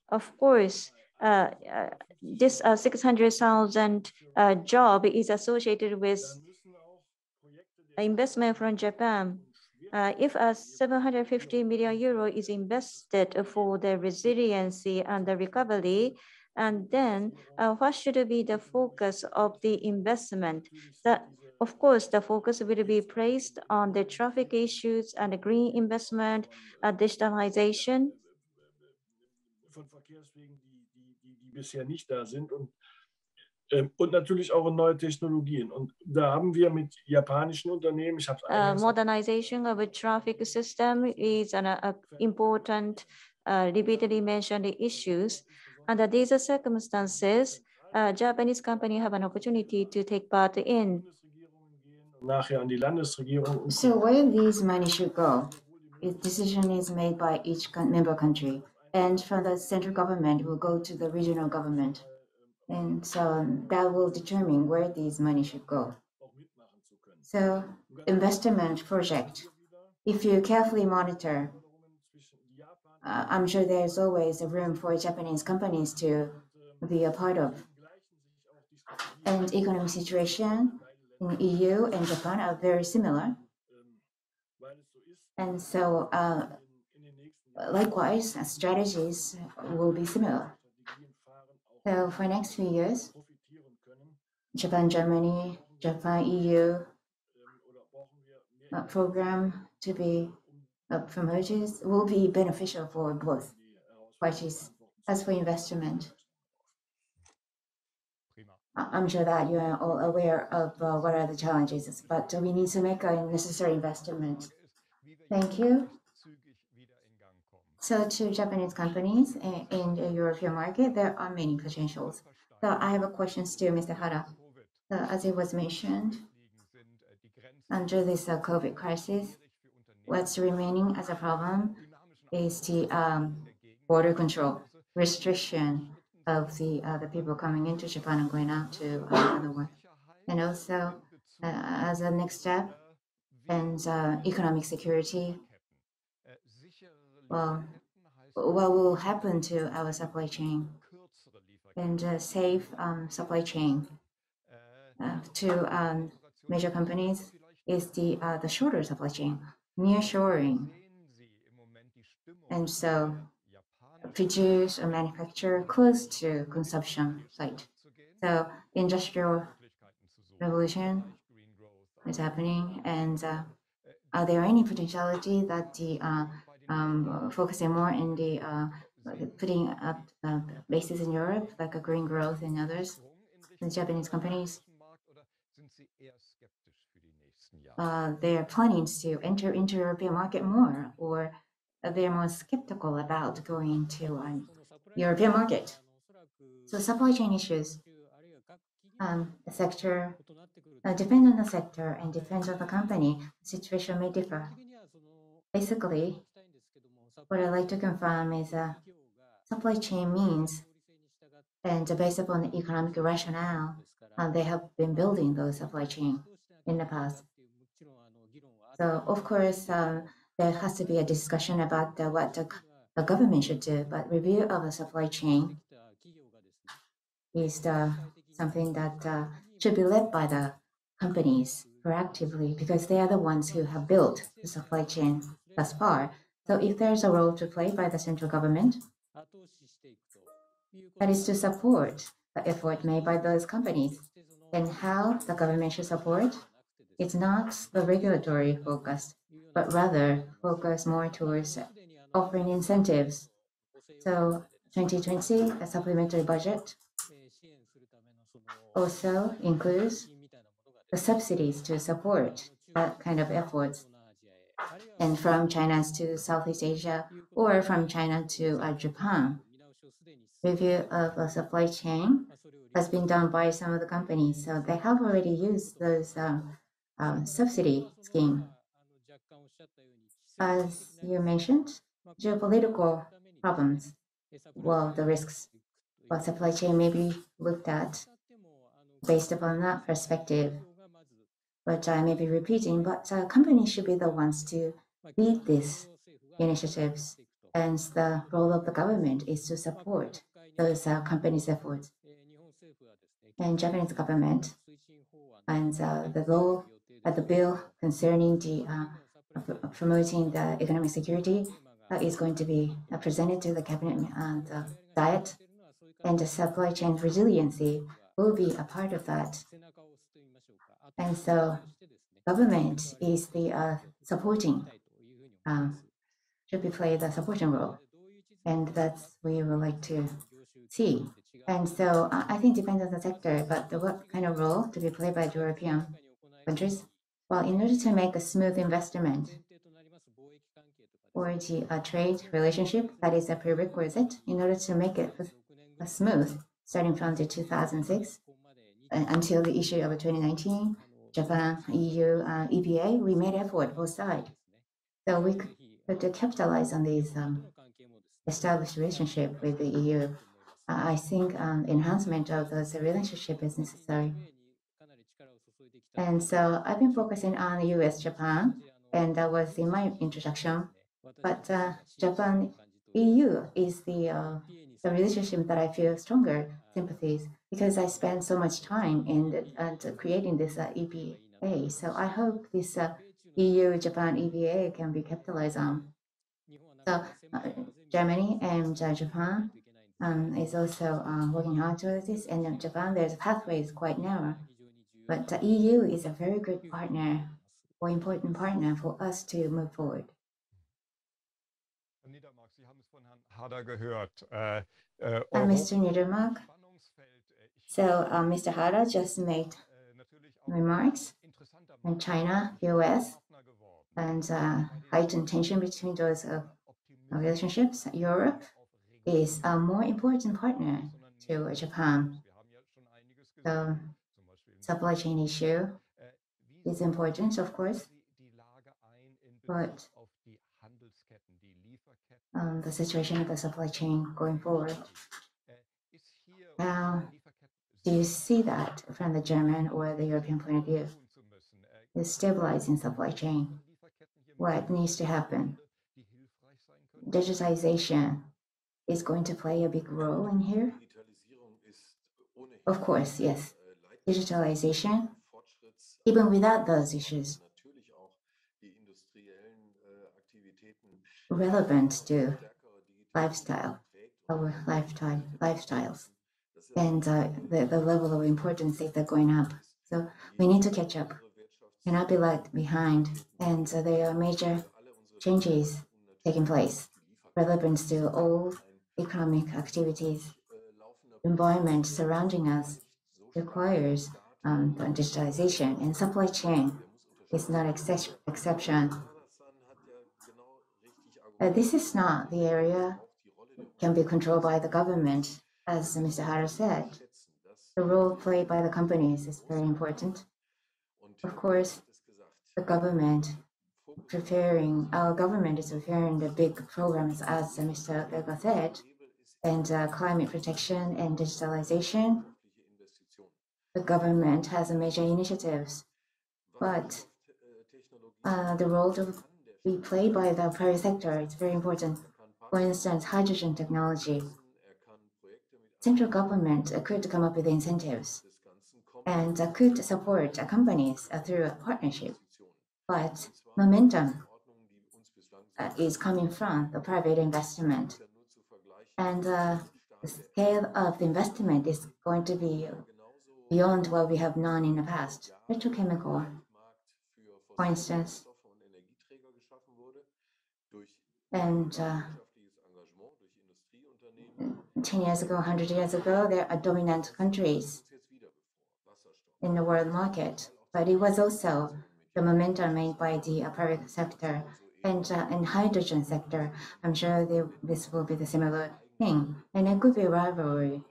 of course, this 600,000 job is associated with investment from Japan. If 750 million euro is invested for the resiliency and the recovery, and then what should be the focus of the investment? That, of course, the focus will be placed on the traffic issues and the green investment, digitalization. Und natürlich auch in neue Technologien. Und da haben wir mit japanischen Unternehmen, ich habe es modernization of a traffic system is an important, repeatedly mentioned issues. Under these circumstances, Japanese companies have an opportunity to take part in. Nachher an die Landesregierung. So where these money should go, a decision is made by each member country, and from the central government will go to the regional government. And so that will determine where these money should go. So investment project, if you carefully monitor, I'm sure there's always a room for Japanese companies to be a part of. And economic situation in EU and Japan are very similar. And so likewise, strategies will be similar. So for next few years, Japan, Germany, Japan, EU program to be promoted will be beneficial for both parties. As for investment, I'm sure that you are all aware of what are the challenges, but we need to make a necessary investment. Thank you. So to Japanese companies in the European market, there are many potentials. So I have a question to Mr. Hara. So as it was mentioned, under this COVID crisis, what's remaining as a problem is the border control, restriction of the people coming into Japan and going out to other world. And also, as a next step, and economic security, well, what will happen to our supply chain and safe supply chain to major companies is the shorter supply chain, nearshoring, and so produce or manufacture close to consumption site. So industrial revolution is happening, and are there any potentiality that the focusing more in the putting up bases in Europe, like a green growth and others, the Japanese companies, they are planning to enter into European market more, or they're more skeptical about going to European market. So supply chain issues, the sector, depends on the sector and depends on the company. The situation may differ. Basically, what I'd like to confirm is supply chain means, and based upon the economic rationale, they have been building those supply chain in the past. So of course, there has to be a discussion about what the government should do, but review of the supply chain is something that should be led by the companies proactively, because they are the ones who have built the supply chain thus far. So if there's a role to play by the central government, that is to support the effort made by those companies. And how the government should support, it's not the regulatory focus, but rather focus more towards offering incentives. So 2020, a supplementary budget also includes the subsidies to support that kind of efforts, and from China to Southeast Asia or from China to Japan. Review of a supply chain has been done by some of the companies, so they have already used those subsidy scheme. As you mentioned, geopolitical problems, well, the risks of supply chain may be looked at based upon that perspective. But I may be repeating, but companies should be the ones to lead these initiatives, and the role of the government is to support those companies' efforts. And Japanese government and the law, the bill concerning the promoting the economic security is going to be presented to the cabinet and diet, and the supply chain resiliency will be a part of that. And so government is the supporting, should be play the supporting role. And that's we would like to see. And so I think depends on the sector, but what kind of role to be played by European countries? Well, in order to make a smooth investment or the trade relationship, that is a prerequisite. In order to make it smooth, starting from the 2006 until the issue of 2019, Japan, EU, EPA, we made effort both sides. So we could capitalize on these established relationship with the EU. I think enhancement of those relationship is necessary. And so I've been focusing on US, Japan, and that was in my introduction. But Japan, EU is the relationship that I feel stronger sympathies, because I spent so much time in creating this EPA. So I hope this EU-Japan EPA can be capitalized on. So Germany and Japan is also working hard towards this. And in Japan, there's pathways quite narrow. But the EU is a very good partner or important partner for us to move forward. Niedermark, Sie haben es von Herrn Hara gehört. Mr. Niedermark, so Mr. Hara just made remarks on China, US, and heightened tension between those relationships. Europe is a more important partner to Japan. So supply chain issue is important, of course, but the situation of the supply chain going forward. How do you see that from the German or the European point of view? The stabilizing supply chain. What needs to happen? Digitization is going to play a big role in here. Of course, yes. Digitalization, even without those issues, relevant to lifestyle, our lifestyles, and the level of importance is going up. So we need to catch up, cannot be left behind, and there are major changes taking place, relevant to all economic activities. Environment surrounding us requires digitalization, and supply chain is not exception. This is not the area can be controlled by the government, as Mr. Hara said. The role played by the companies is very important. Of course, our government is preparing the big programs, as Mr. Berger said, and climate protection and digitalization. The government has major initiatives, but the role to be played by the private sector is very important. For instance, hydrogen technology. Central government could come up with incentives and could support companies through a partnership, but momentum is coming from the private investment, and the scale of the investment is going to be beyond what we have known in the past. Petrochemical, for instance, and 10 years ago, 100 years ago, there are dominant countries. in the world market. But it was also the momentum made by the private sector and in hydrogen sector. I'm sure this will be the similar thing, and it could be rivalry.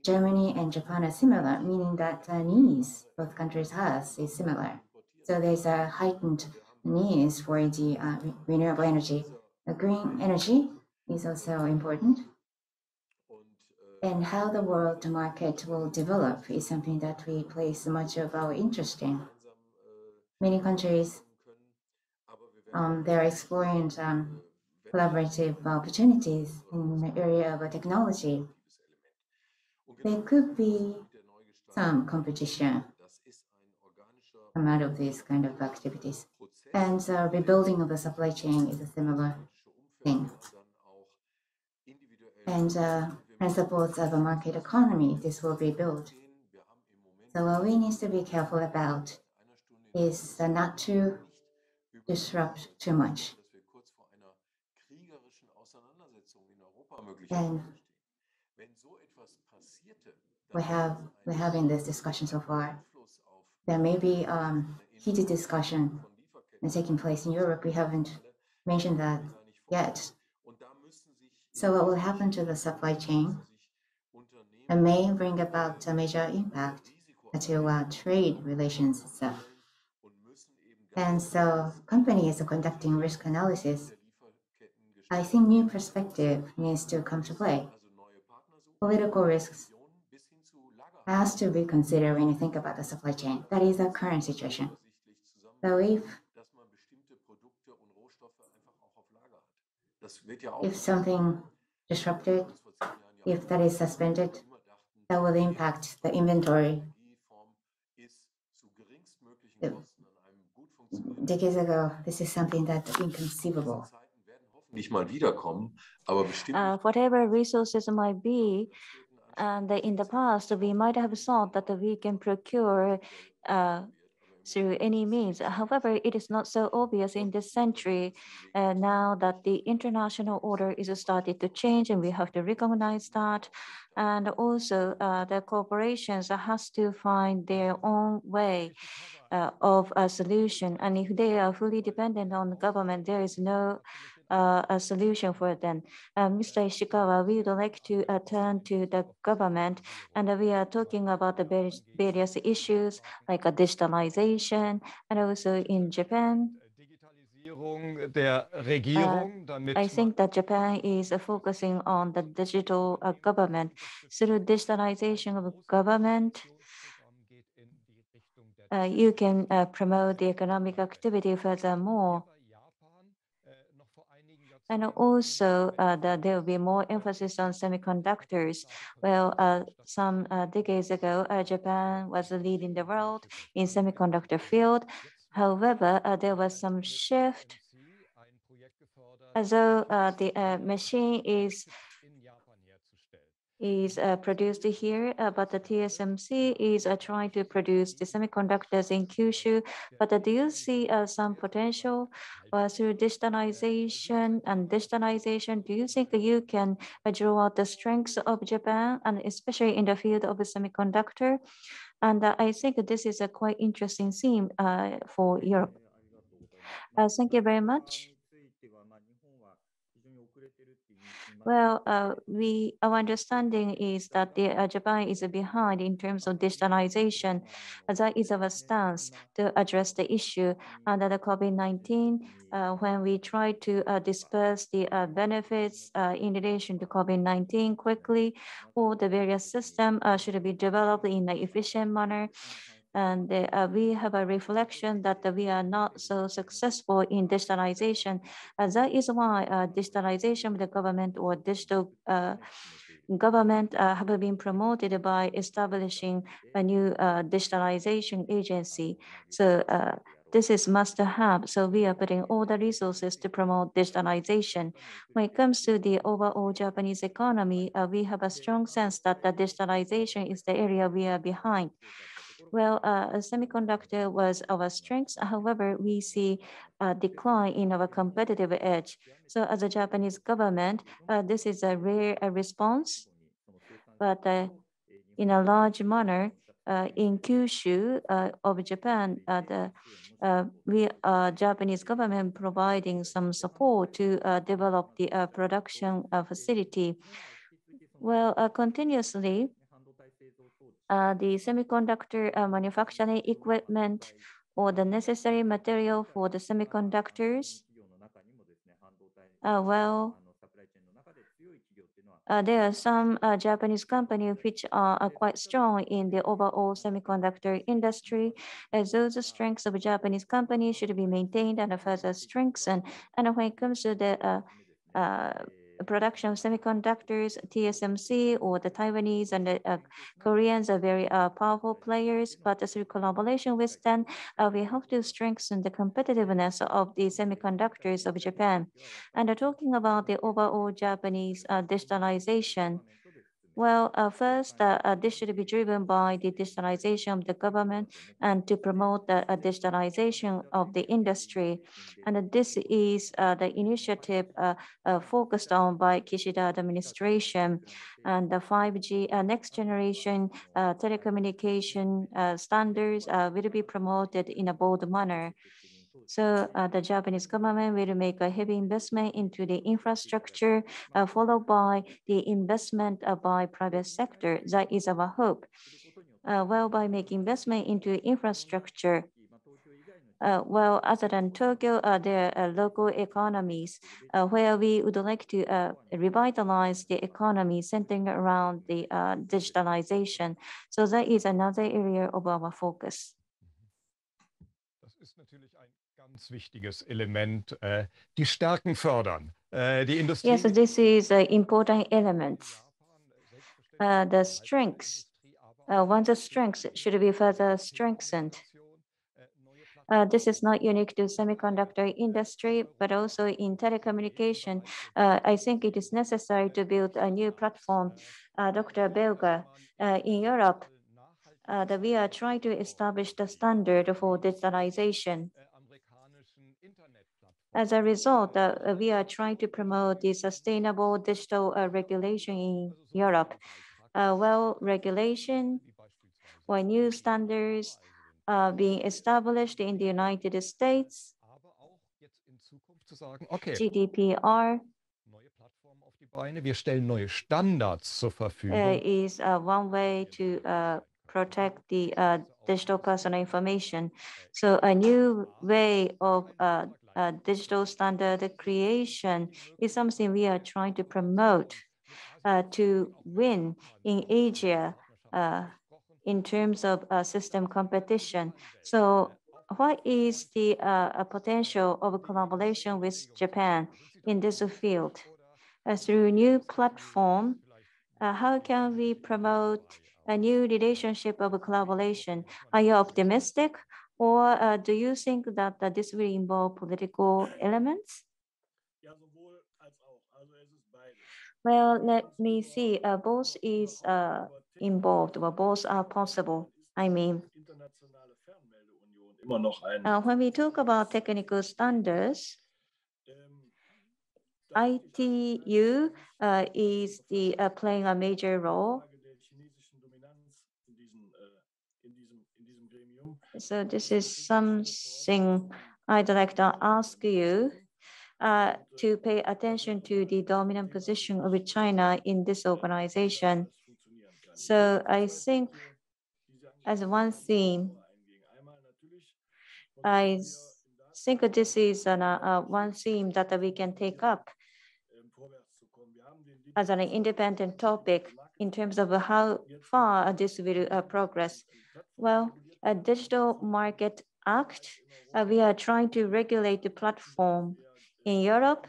Germany and Japan are similar, meaning that the needs both countries has is similar. So there's a heightened needs for the renewable energy. The green energy is also important. And how the world market will develop is something that we place much of our interest in. Many countries, they're exploring collaborative opportunities in the area of technology. There could be some competition come out of these kind of activities. And rebuilding of the supply chain is a similar thing. And principles of a market economy, this will be built. So what we need to be careful about is not to disrupt too much. And we're having this discussion so far. There may be heated discussion taking place in Europe. We haven't mentioned that yet. So what will happen to the supply chain? It may bring about a major impact to trade relations itself. And so companies are conducting risk analysis. I think new perspective needs to come to play. Political risks has to be considered when you think about the supply chain. That is the current situation. So if something disrupted, if that is suspended, that will impact the inventory. Decades ago, this is something that's inconceivable. Whatever resources might be, and in the past, we might have thought that we can procure through any means. However, it is not so obvious in this century now that the international order is started to change, and we have to recognize that. And also, the corporations has to find their own way of a solution. And if they are fully dependent on the government, there is no a solution for them. Mr. Ishikawa, we would like to turn to the government, and we are talking about the various issues like digitalization, and also in Japan. I think that Japan is focusing on the digital government. Through digitalization of government, you can promote the economic activity furthermore. And also, there will be more emphasis on semiconductors. Well, some decades ago, Japan was leading the world in semiconductor field. However, there was some shift. Although the machine is produced here, but the TSMC is trying to produce the semiconductors in Kyushu. But do you see some potential through digitalization and digitalization? Do you think you can draw out the strengths of Japan, and especially in the field of semiconductor? And I think this is a quite interesting theme for Europe. Thank you very much. Well, our understanding is that Japan is behind in terms of digitalization. That is our stance to address the issue under the COVID-19. When we try to disperse the benefits in relation to COVID-19 quickly, all the various systems should be developed in an efficient manner. And we have a reflection that we are not so successful in digitalization. That is why digitalization of the government or digital government have been promoted by establishing a new digitalization agency. So this is must have. So we are putting all the resources to promote digitalization. When it comes to the overall Japanese economy, we have a strong sense that the digitalization is the area we are behind. Well, semiconductor was our strength. However, we see a decline in our competitive edge. So as a Japanese government, this is a rare response, but in a large manner, in Kyushu of Japan, Japanese government providing some support to develop the production facility. Well, continuously, the semiconductor manufacturing equipment or the necessary material for the semiconductors, there are some Japanese companies which are quite strong in the overall semiconductor industry. As those strengths of Japanese companies should be maintained and further strengthened. And when it comes to the production of semiconductors, TSMC or the Taiwanese and the Koreans are very powerful players, but through collaboration with them, we have to strengthen the competitiveness of the semiconductors of Japan. And talking about the overall Japanese digitalization, well, first, this should be driven by the digitalization of the government and to promote the digitalization of the industry. And this is the initiative focused on by Kishida administration. And the 5G next generation telecommunication standards will be promoted in a bold manner. So the Japanese government will make a heavy investment into the infrastructure, followed by the investment by private sector. That is our hope. Well, by making investment into infrastructure, well, other than Tokyo, there are local economies where we would like to revitalize the economy centering around the digitalization. So that is another area of our focus. Ganz wichtiges Element, die Stärken fördern. Die Industrie. Yes, this is an important element. The strengths, one's strengths should be further strengthened. This is not unique to semiconductor industry, but also in telecommunication. I think it is necessary to build a new platform. Dr. Berger, in Europe, that we are trying to establish the standard for digitalization. As a result, we are trying to promote the sustainable digital regulation in Europe. Well, regulation or new standards being established in the United States, GDPR, wir stellen neue Standards zur Verfügung. Is one way to protect the digital personal information. So a new way of digital standard creation is something we are trying to promote to win in Asia in terms of system competition. So what is the potential of collaboration with Japan in this field? Through new platform, how can we promote a new relationship of collaboration? Are you optimistic, or do you think that this will involve political elements? Well, let me see. Both is involved, or both are possible. I mean, when we talk about technical standards, ITU is playing a major role. So this is something I'd like to ask you to pay attention to the dominant position of China in this organization. So I think as one theme, I think this is one theme that we can take up as an independent topic in terms of how far this will progress. Well, a Digital Market Act, we are trying to regulate the platform in Europe.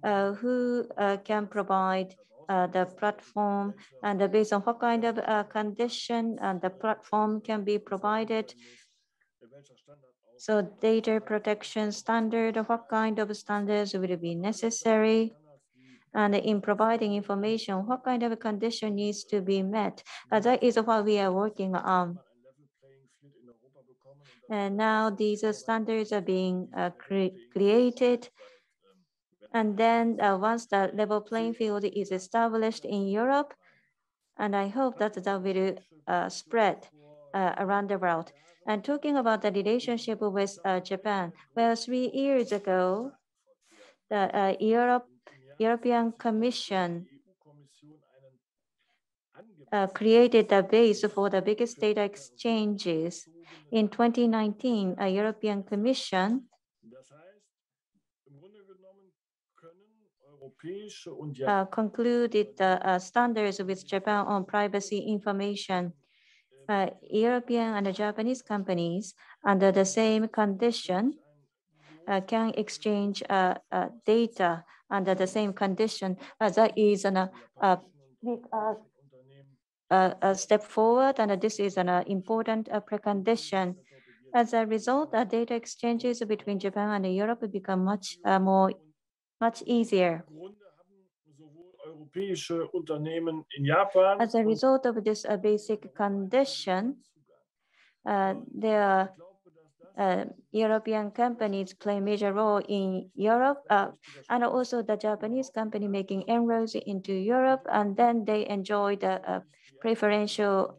Who can provide the platform, and based on what kind of condition the platform can be provided. So data protection standard, what kind of standards will be necessary? And in providing information, what kind of condition needs to be met? That is what we are working on. And now these standards are being created. And then once the level playing field is established in Europe, And I hope that that will spread around the world. And talking about the relationship with Japan, well, 3 years ago, the European Commission created a base for the biggest data exchanges. In 2019, a European Commission concluded the standards with Japan on privacy information. European and Japanese companies under the same condition can exchange data under the same condition. That is a step forward, and this is an important precondition. As a result, data exchanges between Japan and Europe become much easier. As a result of this basic condition, there are European companies play a major role in Europe, and also the Japanese company making inroads into Europe, and then they enjoy the preferential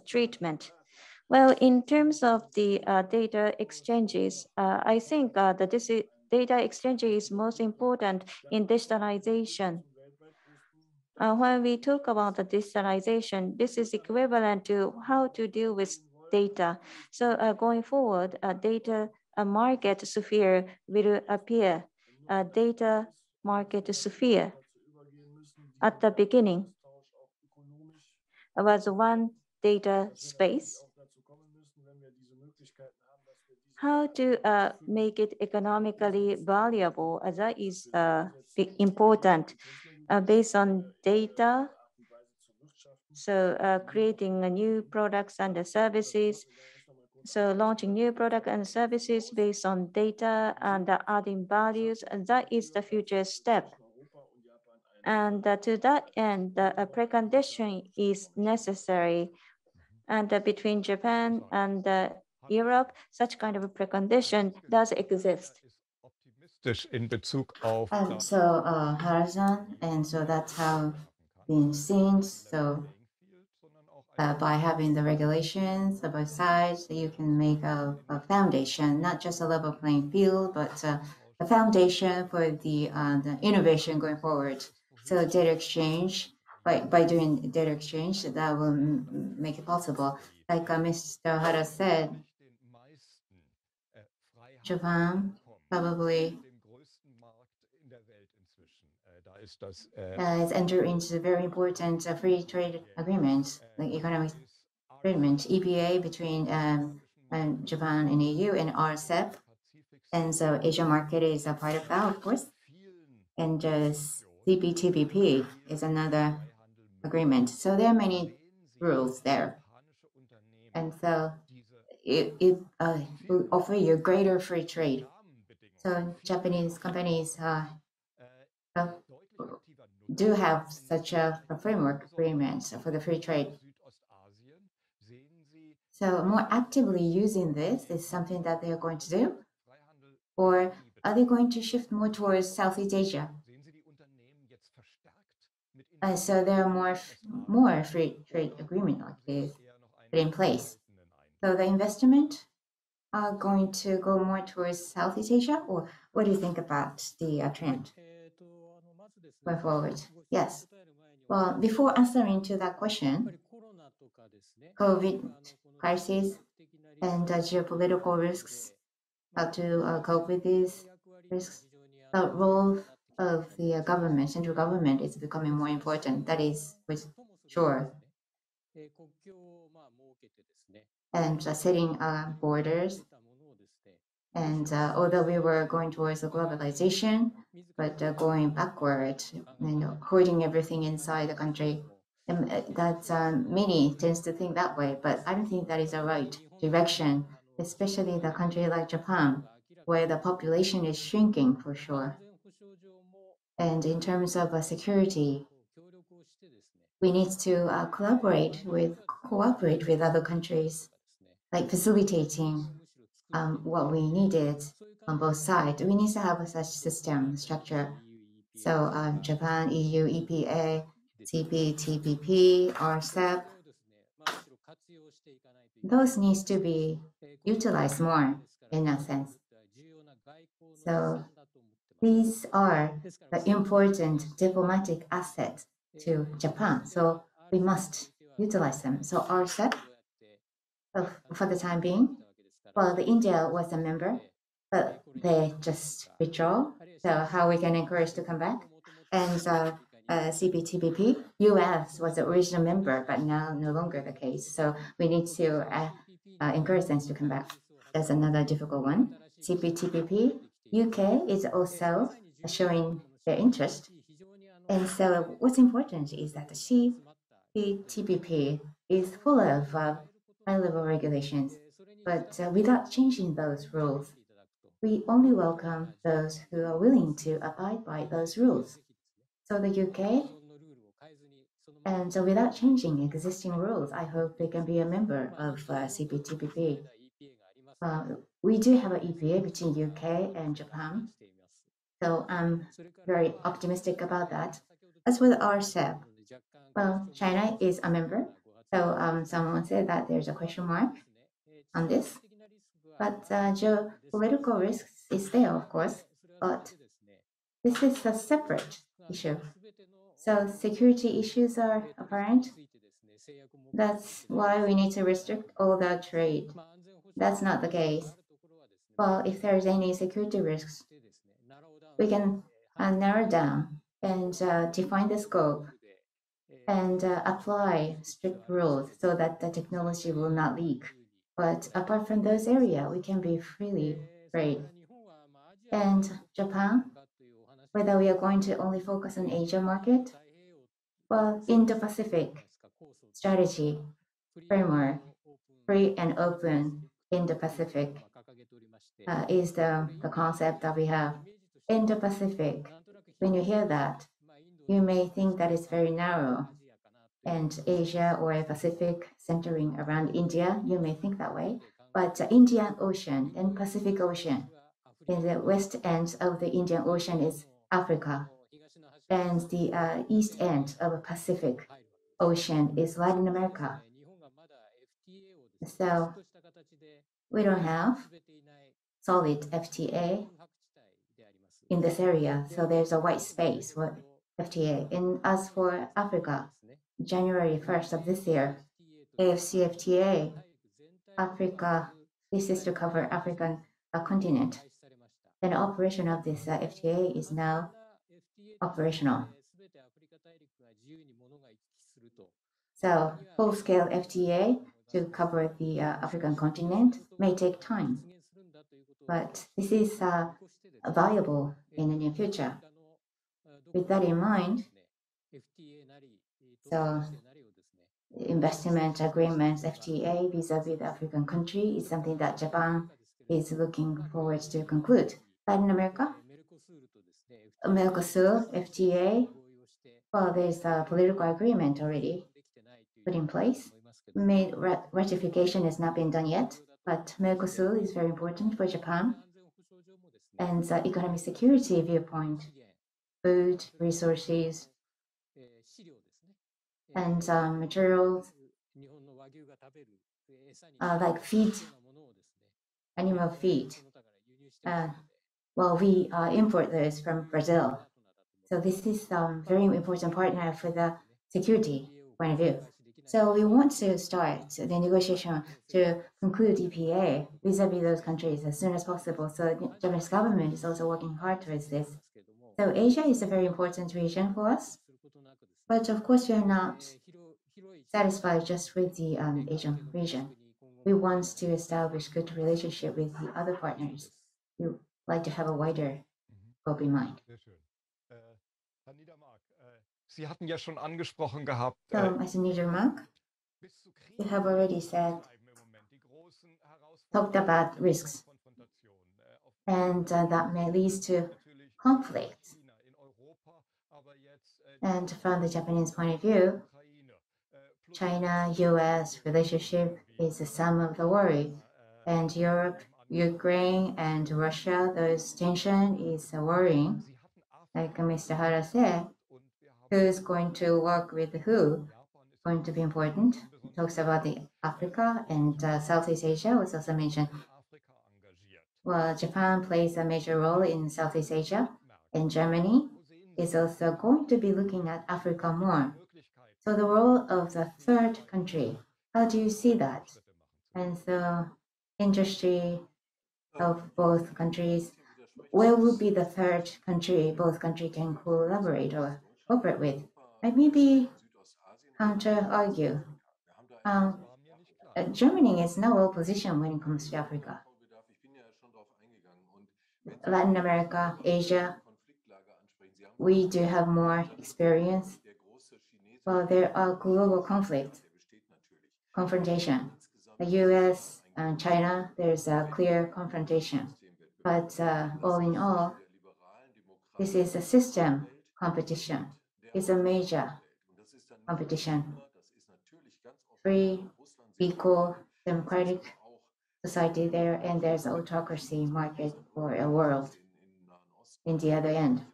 treatment. Well, in terms of the data exchanges, I think that this data exchange is most important in digitalization. When we talk about the digitalization, this is equivalent to how to deal with data. So going forward, a data market sphere will appear, a data market sphere. At the beginning, it was one data space. How to make it economically valuable, that is important based on data. So creating new products and services. So launching new products and services based on data and adding values, and that is the future step. And to that end, a precondition is necessary. And between Japan and Europe, such kind of a precondition does exist. So Hara-san, and so that's how been seen. So by having the regulations of both sides, you can make a foundation, not just a level playing field, but a foundation for the innovation going forward. So data exchange, by doing data exchange, that will make it possible. Like Mr. Hara said, Japan probably has entered into very important free trade agreements, like economic agreement, EPA between Japan and EU and RCEP. And so Asia market is a part of that, of course. And CPTPP is another agreement. So there are many rules there. And so it will offer you greater free trade. So Japanese companies do have such a framework agreement for the free trade. So more actively using this is something that they are going to do? Or are they going to shift more towards Southeast Asia? So there are more free trade agreement like this put in place. So the investment are going to go more towards Southeast Asia, or what do you think about the trend going forward? Yes. Well, before answering to that question, COVID crisis and geopolitical risks, how to cope with these risks, the role of the government, central government, is becoming more important. That is for sure. And setting borders. And although we were going towards a globalization, but going backward and hoarding everything inside the country, and that's many tends to think that way. But I don't think that is the right direction, especially the country like Japan, where the population is shrinking for sure. And in terms of security, we need to cooperate with other countries, like facilitating what we needed on both sides. We need to have such system structure. So Japan, EU, EPA, CPTPP, RCEP, those needs to be utilized more in a sense. So these are the important diplomatic assets to Japan. So we must utilize them. So RCEP, for the time being, well, the India was a member, but they just withdraw. So how we can encourage to come back? And CPTPP, US was the original member, but now no longer the case. So we need to encourage them to come back. That's another difficult one. CPTPP, UK is also showing their interest. And so what's important is that the CPTPP is full of high-level regulations, but without changing those rules, we only welcome those who are willing to abide by those rules. So the UK, and so without changing existing rules, I hope they can be a member of CPTPP. We do have an EPA between UK and Japan, so I'm very optimistic about that. As for the RCEP, well, China is a member, so someone said that there's a question mark on this, but geopolitical risks is there, of course, but this is a separate issue. So security issues are apparent. That's why we need to restrict all that trade. That's not the case. Well, if there's any security risks, we can narrow down and define the scope and apply strict rules so that the technology will not leak. But apart from those areas, we can be freely trade. And Japan, whether we are going to only focus on Asia market, well, Indo-Pacific strategy framework, free and open Indo-Pacific is the concept that we have. Indo-Pacific, when you hear that, you may think that it's very narrow. And Asia or Pacific centering around India, you may think that way. But Indian Ocean and Pacific Ocean, in the west end of the Indian Ocean is Africa. And the east end of the Pacific Ocean is Latin America. So we don't have solid FTA in this area. So there's a white space for FTA. And as for Africa, January 1st of this year, AFCFTA, Africa, this is to cover African continent. And operation of this FTA is now operational. So full-scale FTA to cover the African continent may take time, but this is valuable in the near future. With that in mind, so investment agreements, FTA, vis-a-vis the African country is something that Japan is looking forward to conclude. Latin America, Mercosur, FTA, well, there's a political agreement already put in place. Ratification has not been done yet, but Mercosur is very important for Japan. And the economic security viewpoint, food, resources, and materials like feed, animal feed. Well, we import those from Brazil. So this is a very important partner for the security point of view. So we want to start the negotiation to conclude EPA vis-a-vis those countries as soon as possible. So the Japanese government is also working hard towards this. So Asia is a very important region for us. But of course, we are not satisfied just with the Asian region. We want to establish good relationship with the other partners. We would like to have a wider scope in mind. Herr Niedermark, Sie hatten ja schon angesprochen gehabt. So, as a Niedermark, you have already said, talked about risks, and that may lead to conflict. And from the Japanese point of view, China-US relationship is the sum of the worry, and Europe, Ukraine, and Russia, those tension is worrying. Like Mr. Hara said, who's going to work with who going to be important. It talks about the Africa and Southeast Asia was also mentioned. Well, Japan plays a major role in Southeast Asia, and Germany is also going to be looking at Africa more. So the role of the third country, how do you see that? And so industry of both countries, where would be the third country both countries can collaborate or cooperate with? I maybe counter argue. Germany is now well positioned when it comes to Africa. Latin America, Asia, we do have more experience. Well, there are global confrontation. The US and China, there's a clear confrontation. But all in all, this is a system competition. It's a major competition. Free, equal, democratic society there, and there's autocracy market for a world in the other end.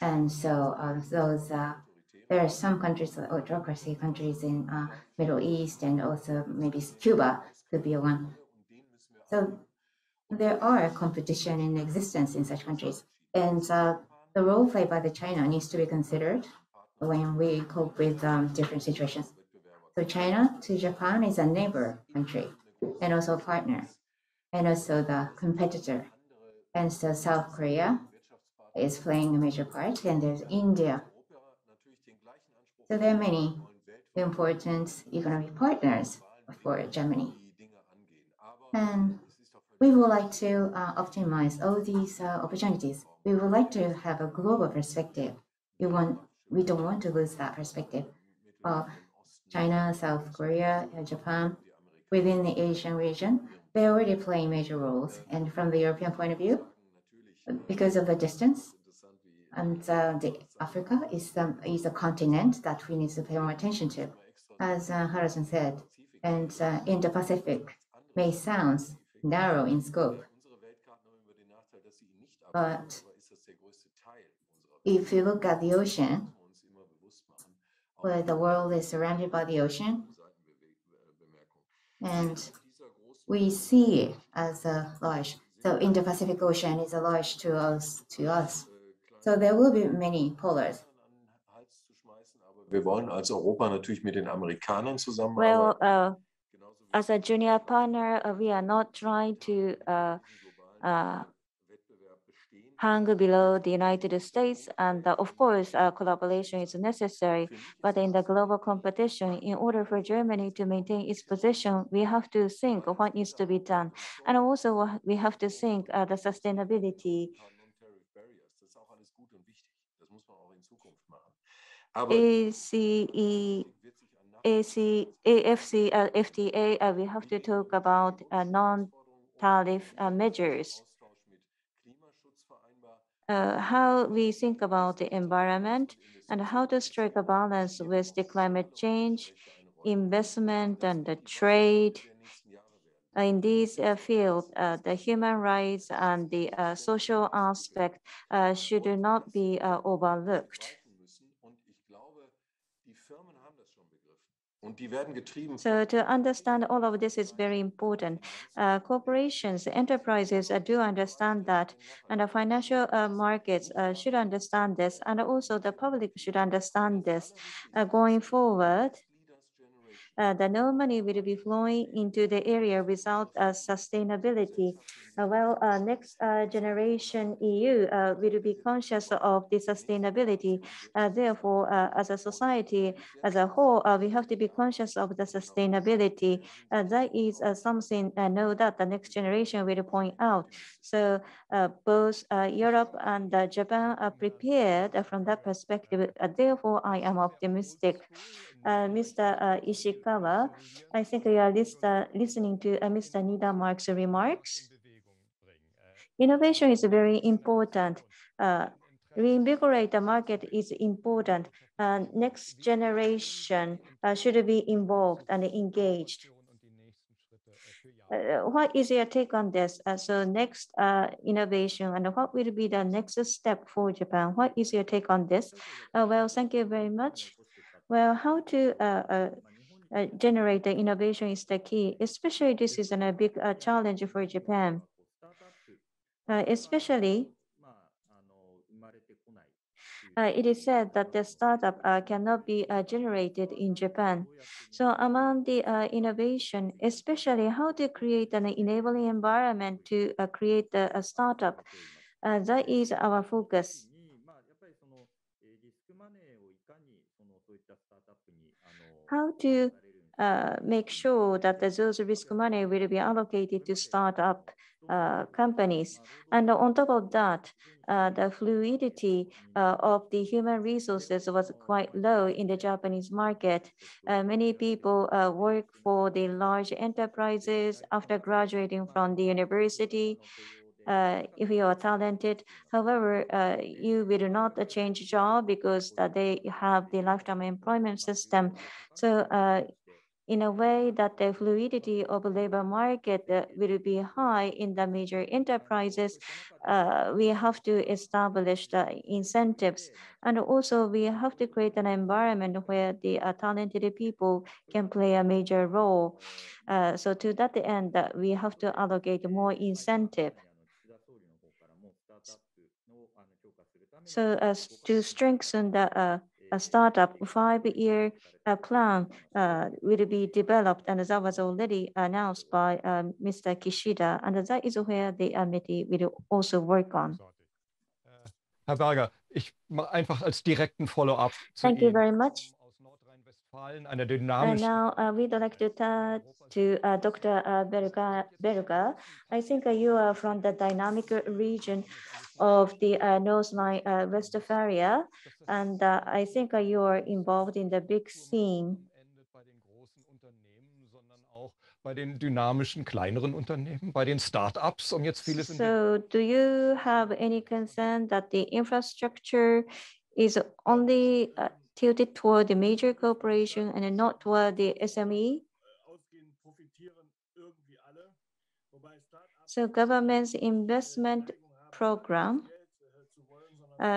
And so there are some countries, autocracy countries in Middle East, and also maybe Cuba could be one. So there are competition in existence in such countries, and the role played by the China needs to be considered when we cope with different situations. So China to Japan is a neighbor country, and also a partner, and also the competitor. And so South Korea is playing a major part, and there's India. So there are many important economic partners for Germany. And we would like to optimize all these opportunities. We would like to have a global perspective. We don't want to lose that perspective. China, South Korea, Japan, within the Asian region, they're already playing major roles. And from the European point of view, because of the distance, and Africa is a continent that we need to pay more attention to, as Hara-san said. And Indo-Pacific may sound narrow in scope, but if you look at the ocean, where the world is surrounded by the ocean, and we see it as a large. So Indo-Pacific Ocean is a large to us. So there will be many polars. Wir wollen als Europa natürlich mit den Amerikanern zusammenarbeiten. Well, as a junior partner, we are not trying to hang below the United States, and of course, collaboration is necessary. But in the global competition, in order for Germany to maintain its position, we have to think of what needs to be done, and also we have to think the sustainability. FTA, we have to talk about non-tariff measures. How we think about the environment and how to strike a balance with the climate change, investment, and the trade. In this field, the human rights and the social aspect should not be overlooked. So to understand all of this is very important. Corporations, enterprises do understand that, and the financial markets should understand this, and also the public should understand this. Going forward, the no money will be flowing into the area without sustainability. Next generation EU will be conscious of the sustainability. Therefore, as a society as a whole, we have to be conscious of the sustainability. That is something I know that the next generation will point out. So both Europe and Japan are prepared from that perspective. Therefore, I am optimistic. Mr. Ishikawa, I think you are listening to Mr. Niedermark's remarks. Innovation is very important. Reinvigorate the market is important. Next generation should be involved and engaged. what is your take on this? So next innovation, and what will be the next step for Japan? What is your take on this? Well, thank you very much. Well, how to generate the innovation is the key. Especially this is a big challenge for Japan. Especially, it is said that the startup cannot be generated in Japan. So among the innovation, especially how to create an enabling environment to create a startup, that is our focus. How to make sure that those risk money will be allocated to startup companies. And on top of that, the fluidity of the human resources was quite low in the Japanese market. Many people work for the large enterprises after graduating from the university. If you are talented, however, you will not change job because they have the lifetime employment system. So in a way that the fluidity of the labor market will be high in the major enterprises, we have to establish the incentives. And also we have to create an environment where the talented people can play a major role. So to that end, we have to allocate more incentive. So as to strengthen the a startup 5-year plan will be developed, and that was already announced by Mr. Kishida, and that is where the METI will also work on. Herr Berger, ich mache einfach als direkten Follow-up zu Thank you very much. aus Nordrhein-Westfalen, einer And dynamischen. now we'd like to turn to Dr. Berger. I think you are from the dynamic region of the North Rhine-Westphalia, and I think you are involved in the big scene. Bei den großen Unternehmen, sondern auch bei den dynamischen kleineren Unternehmen, bei den Start-ups, jetzt vieles in So do you have any concern that the infrastructure is only tilted toward the major corporation and not toward the SME? So government's investment program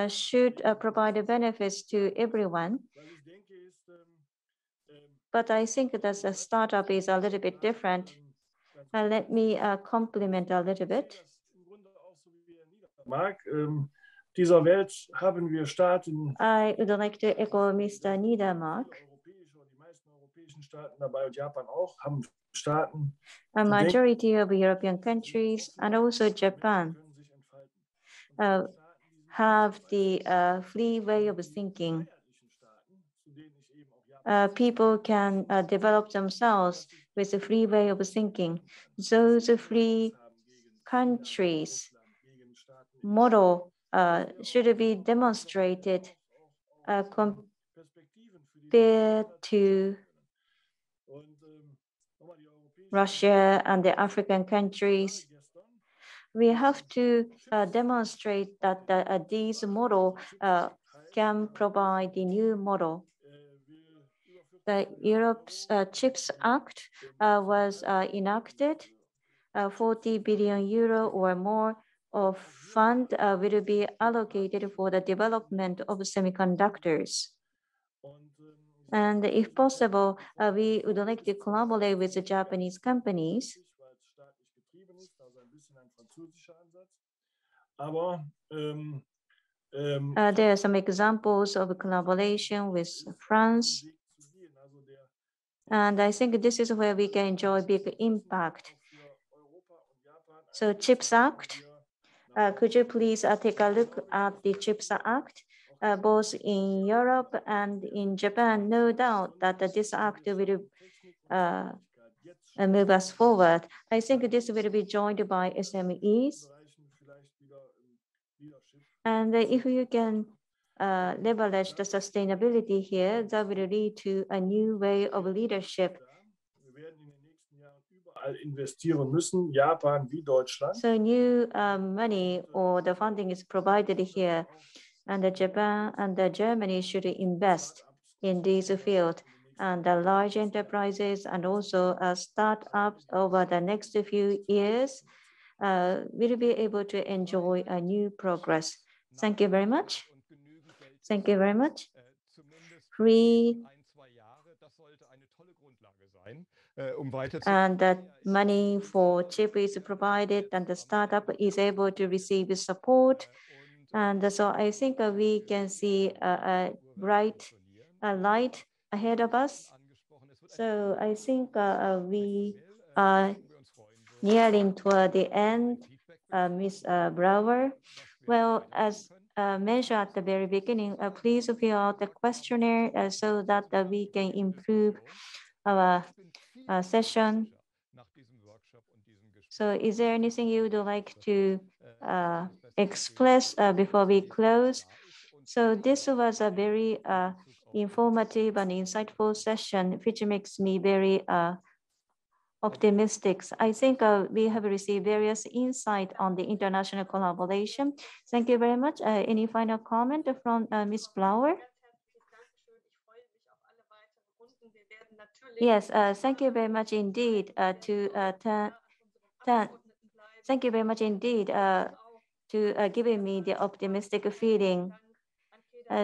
should provide benefits to everyone. But I think that the startup is a little bit different. Let me complement a little bit. Dieser Welt haben wir Staaten. I would like to echo Mr. Niedermark. Die meisten europäischen Staaten dabei und Japan auch haben Staaten. A majority of European countries and also Japan have the free way of thinking. People can develop themselves with a free way of thinking. Those free countries model should be demonstrated compared to Russia and the African countries. We have to demonstrate that these model can provide the new model. The Europe's CHIPS Act was enacted. 40 billion euro or more of fund will be allocated for the development of semiconductors. And if possible, we would like to collaborate with the Japanese companies. There are some examples of collaboration with France. And I think this is where we can enjoy big impact. So CHIPS Act, could you please take a look at the CHIPS Act, both in Europe and in Japan? No doubt that this act will move us forward. I think this will be joined by SMEs. And if you can leverage the sustainability here, that will lead to a new way of leadership. So new money or the funding is provided here, and Japan and Germany should invest in this field. and the large enterprises and also startups over the next few years will be able to enjoy a new progress. Thank you very much. Thank you very much. Free and that money for chip is provided and the startup is able to receive support. And so I think we can see a bright light ahead of us. So I think we are nearing toward the end, Ms. Brower. Well, as mentioned at the very beginning, please fill out the questionnaire so that we can improve our session. So is there anything you would like to express before we close? So this was a very informative and insightful session, which makes me very optimistic. I think we have received various insight on the international collaboration. Thank you very much. Any final comment from Ms. Blower? Yes, thank you very much indeed thank you very much indeed to giving me the optimistic feeling.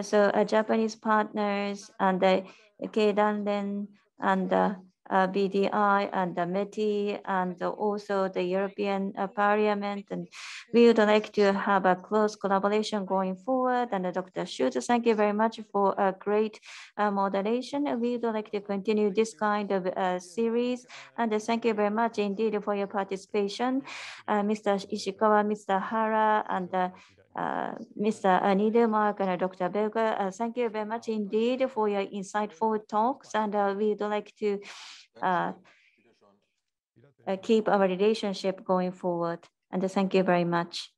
So Japanese partners and the Keidanren and the BDI and the METI and also the European Parliament, and we would like to have a close collaboration going forward. And Dr. Schultz, thank you very much for a great moderation. We would like to continue this kind of series, and thank you very much indeed for your participation, Mr. Ishikawa, Mr. Hara, and Mr. Niedermark and Dr. Berger. Thank you very much indeed for your insightful talks, and we would like to keep our relationship going forward. And thank you very much.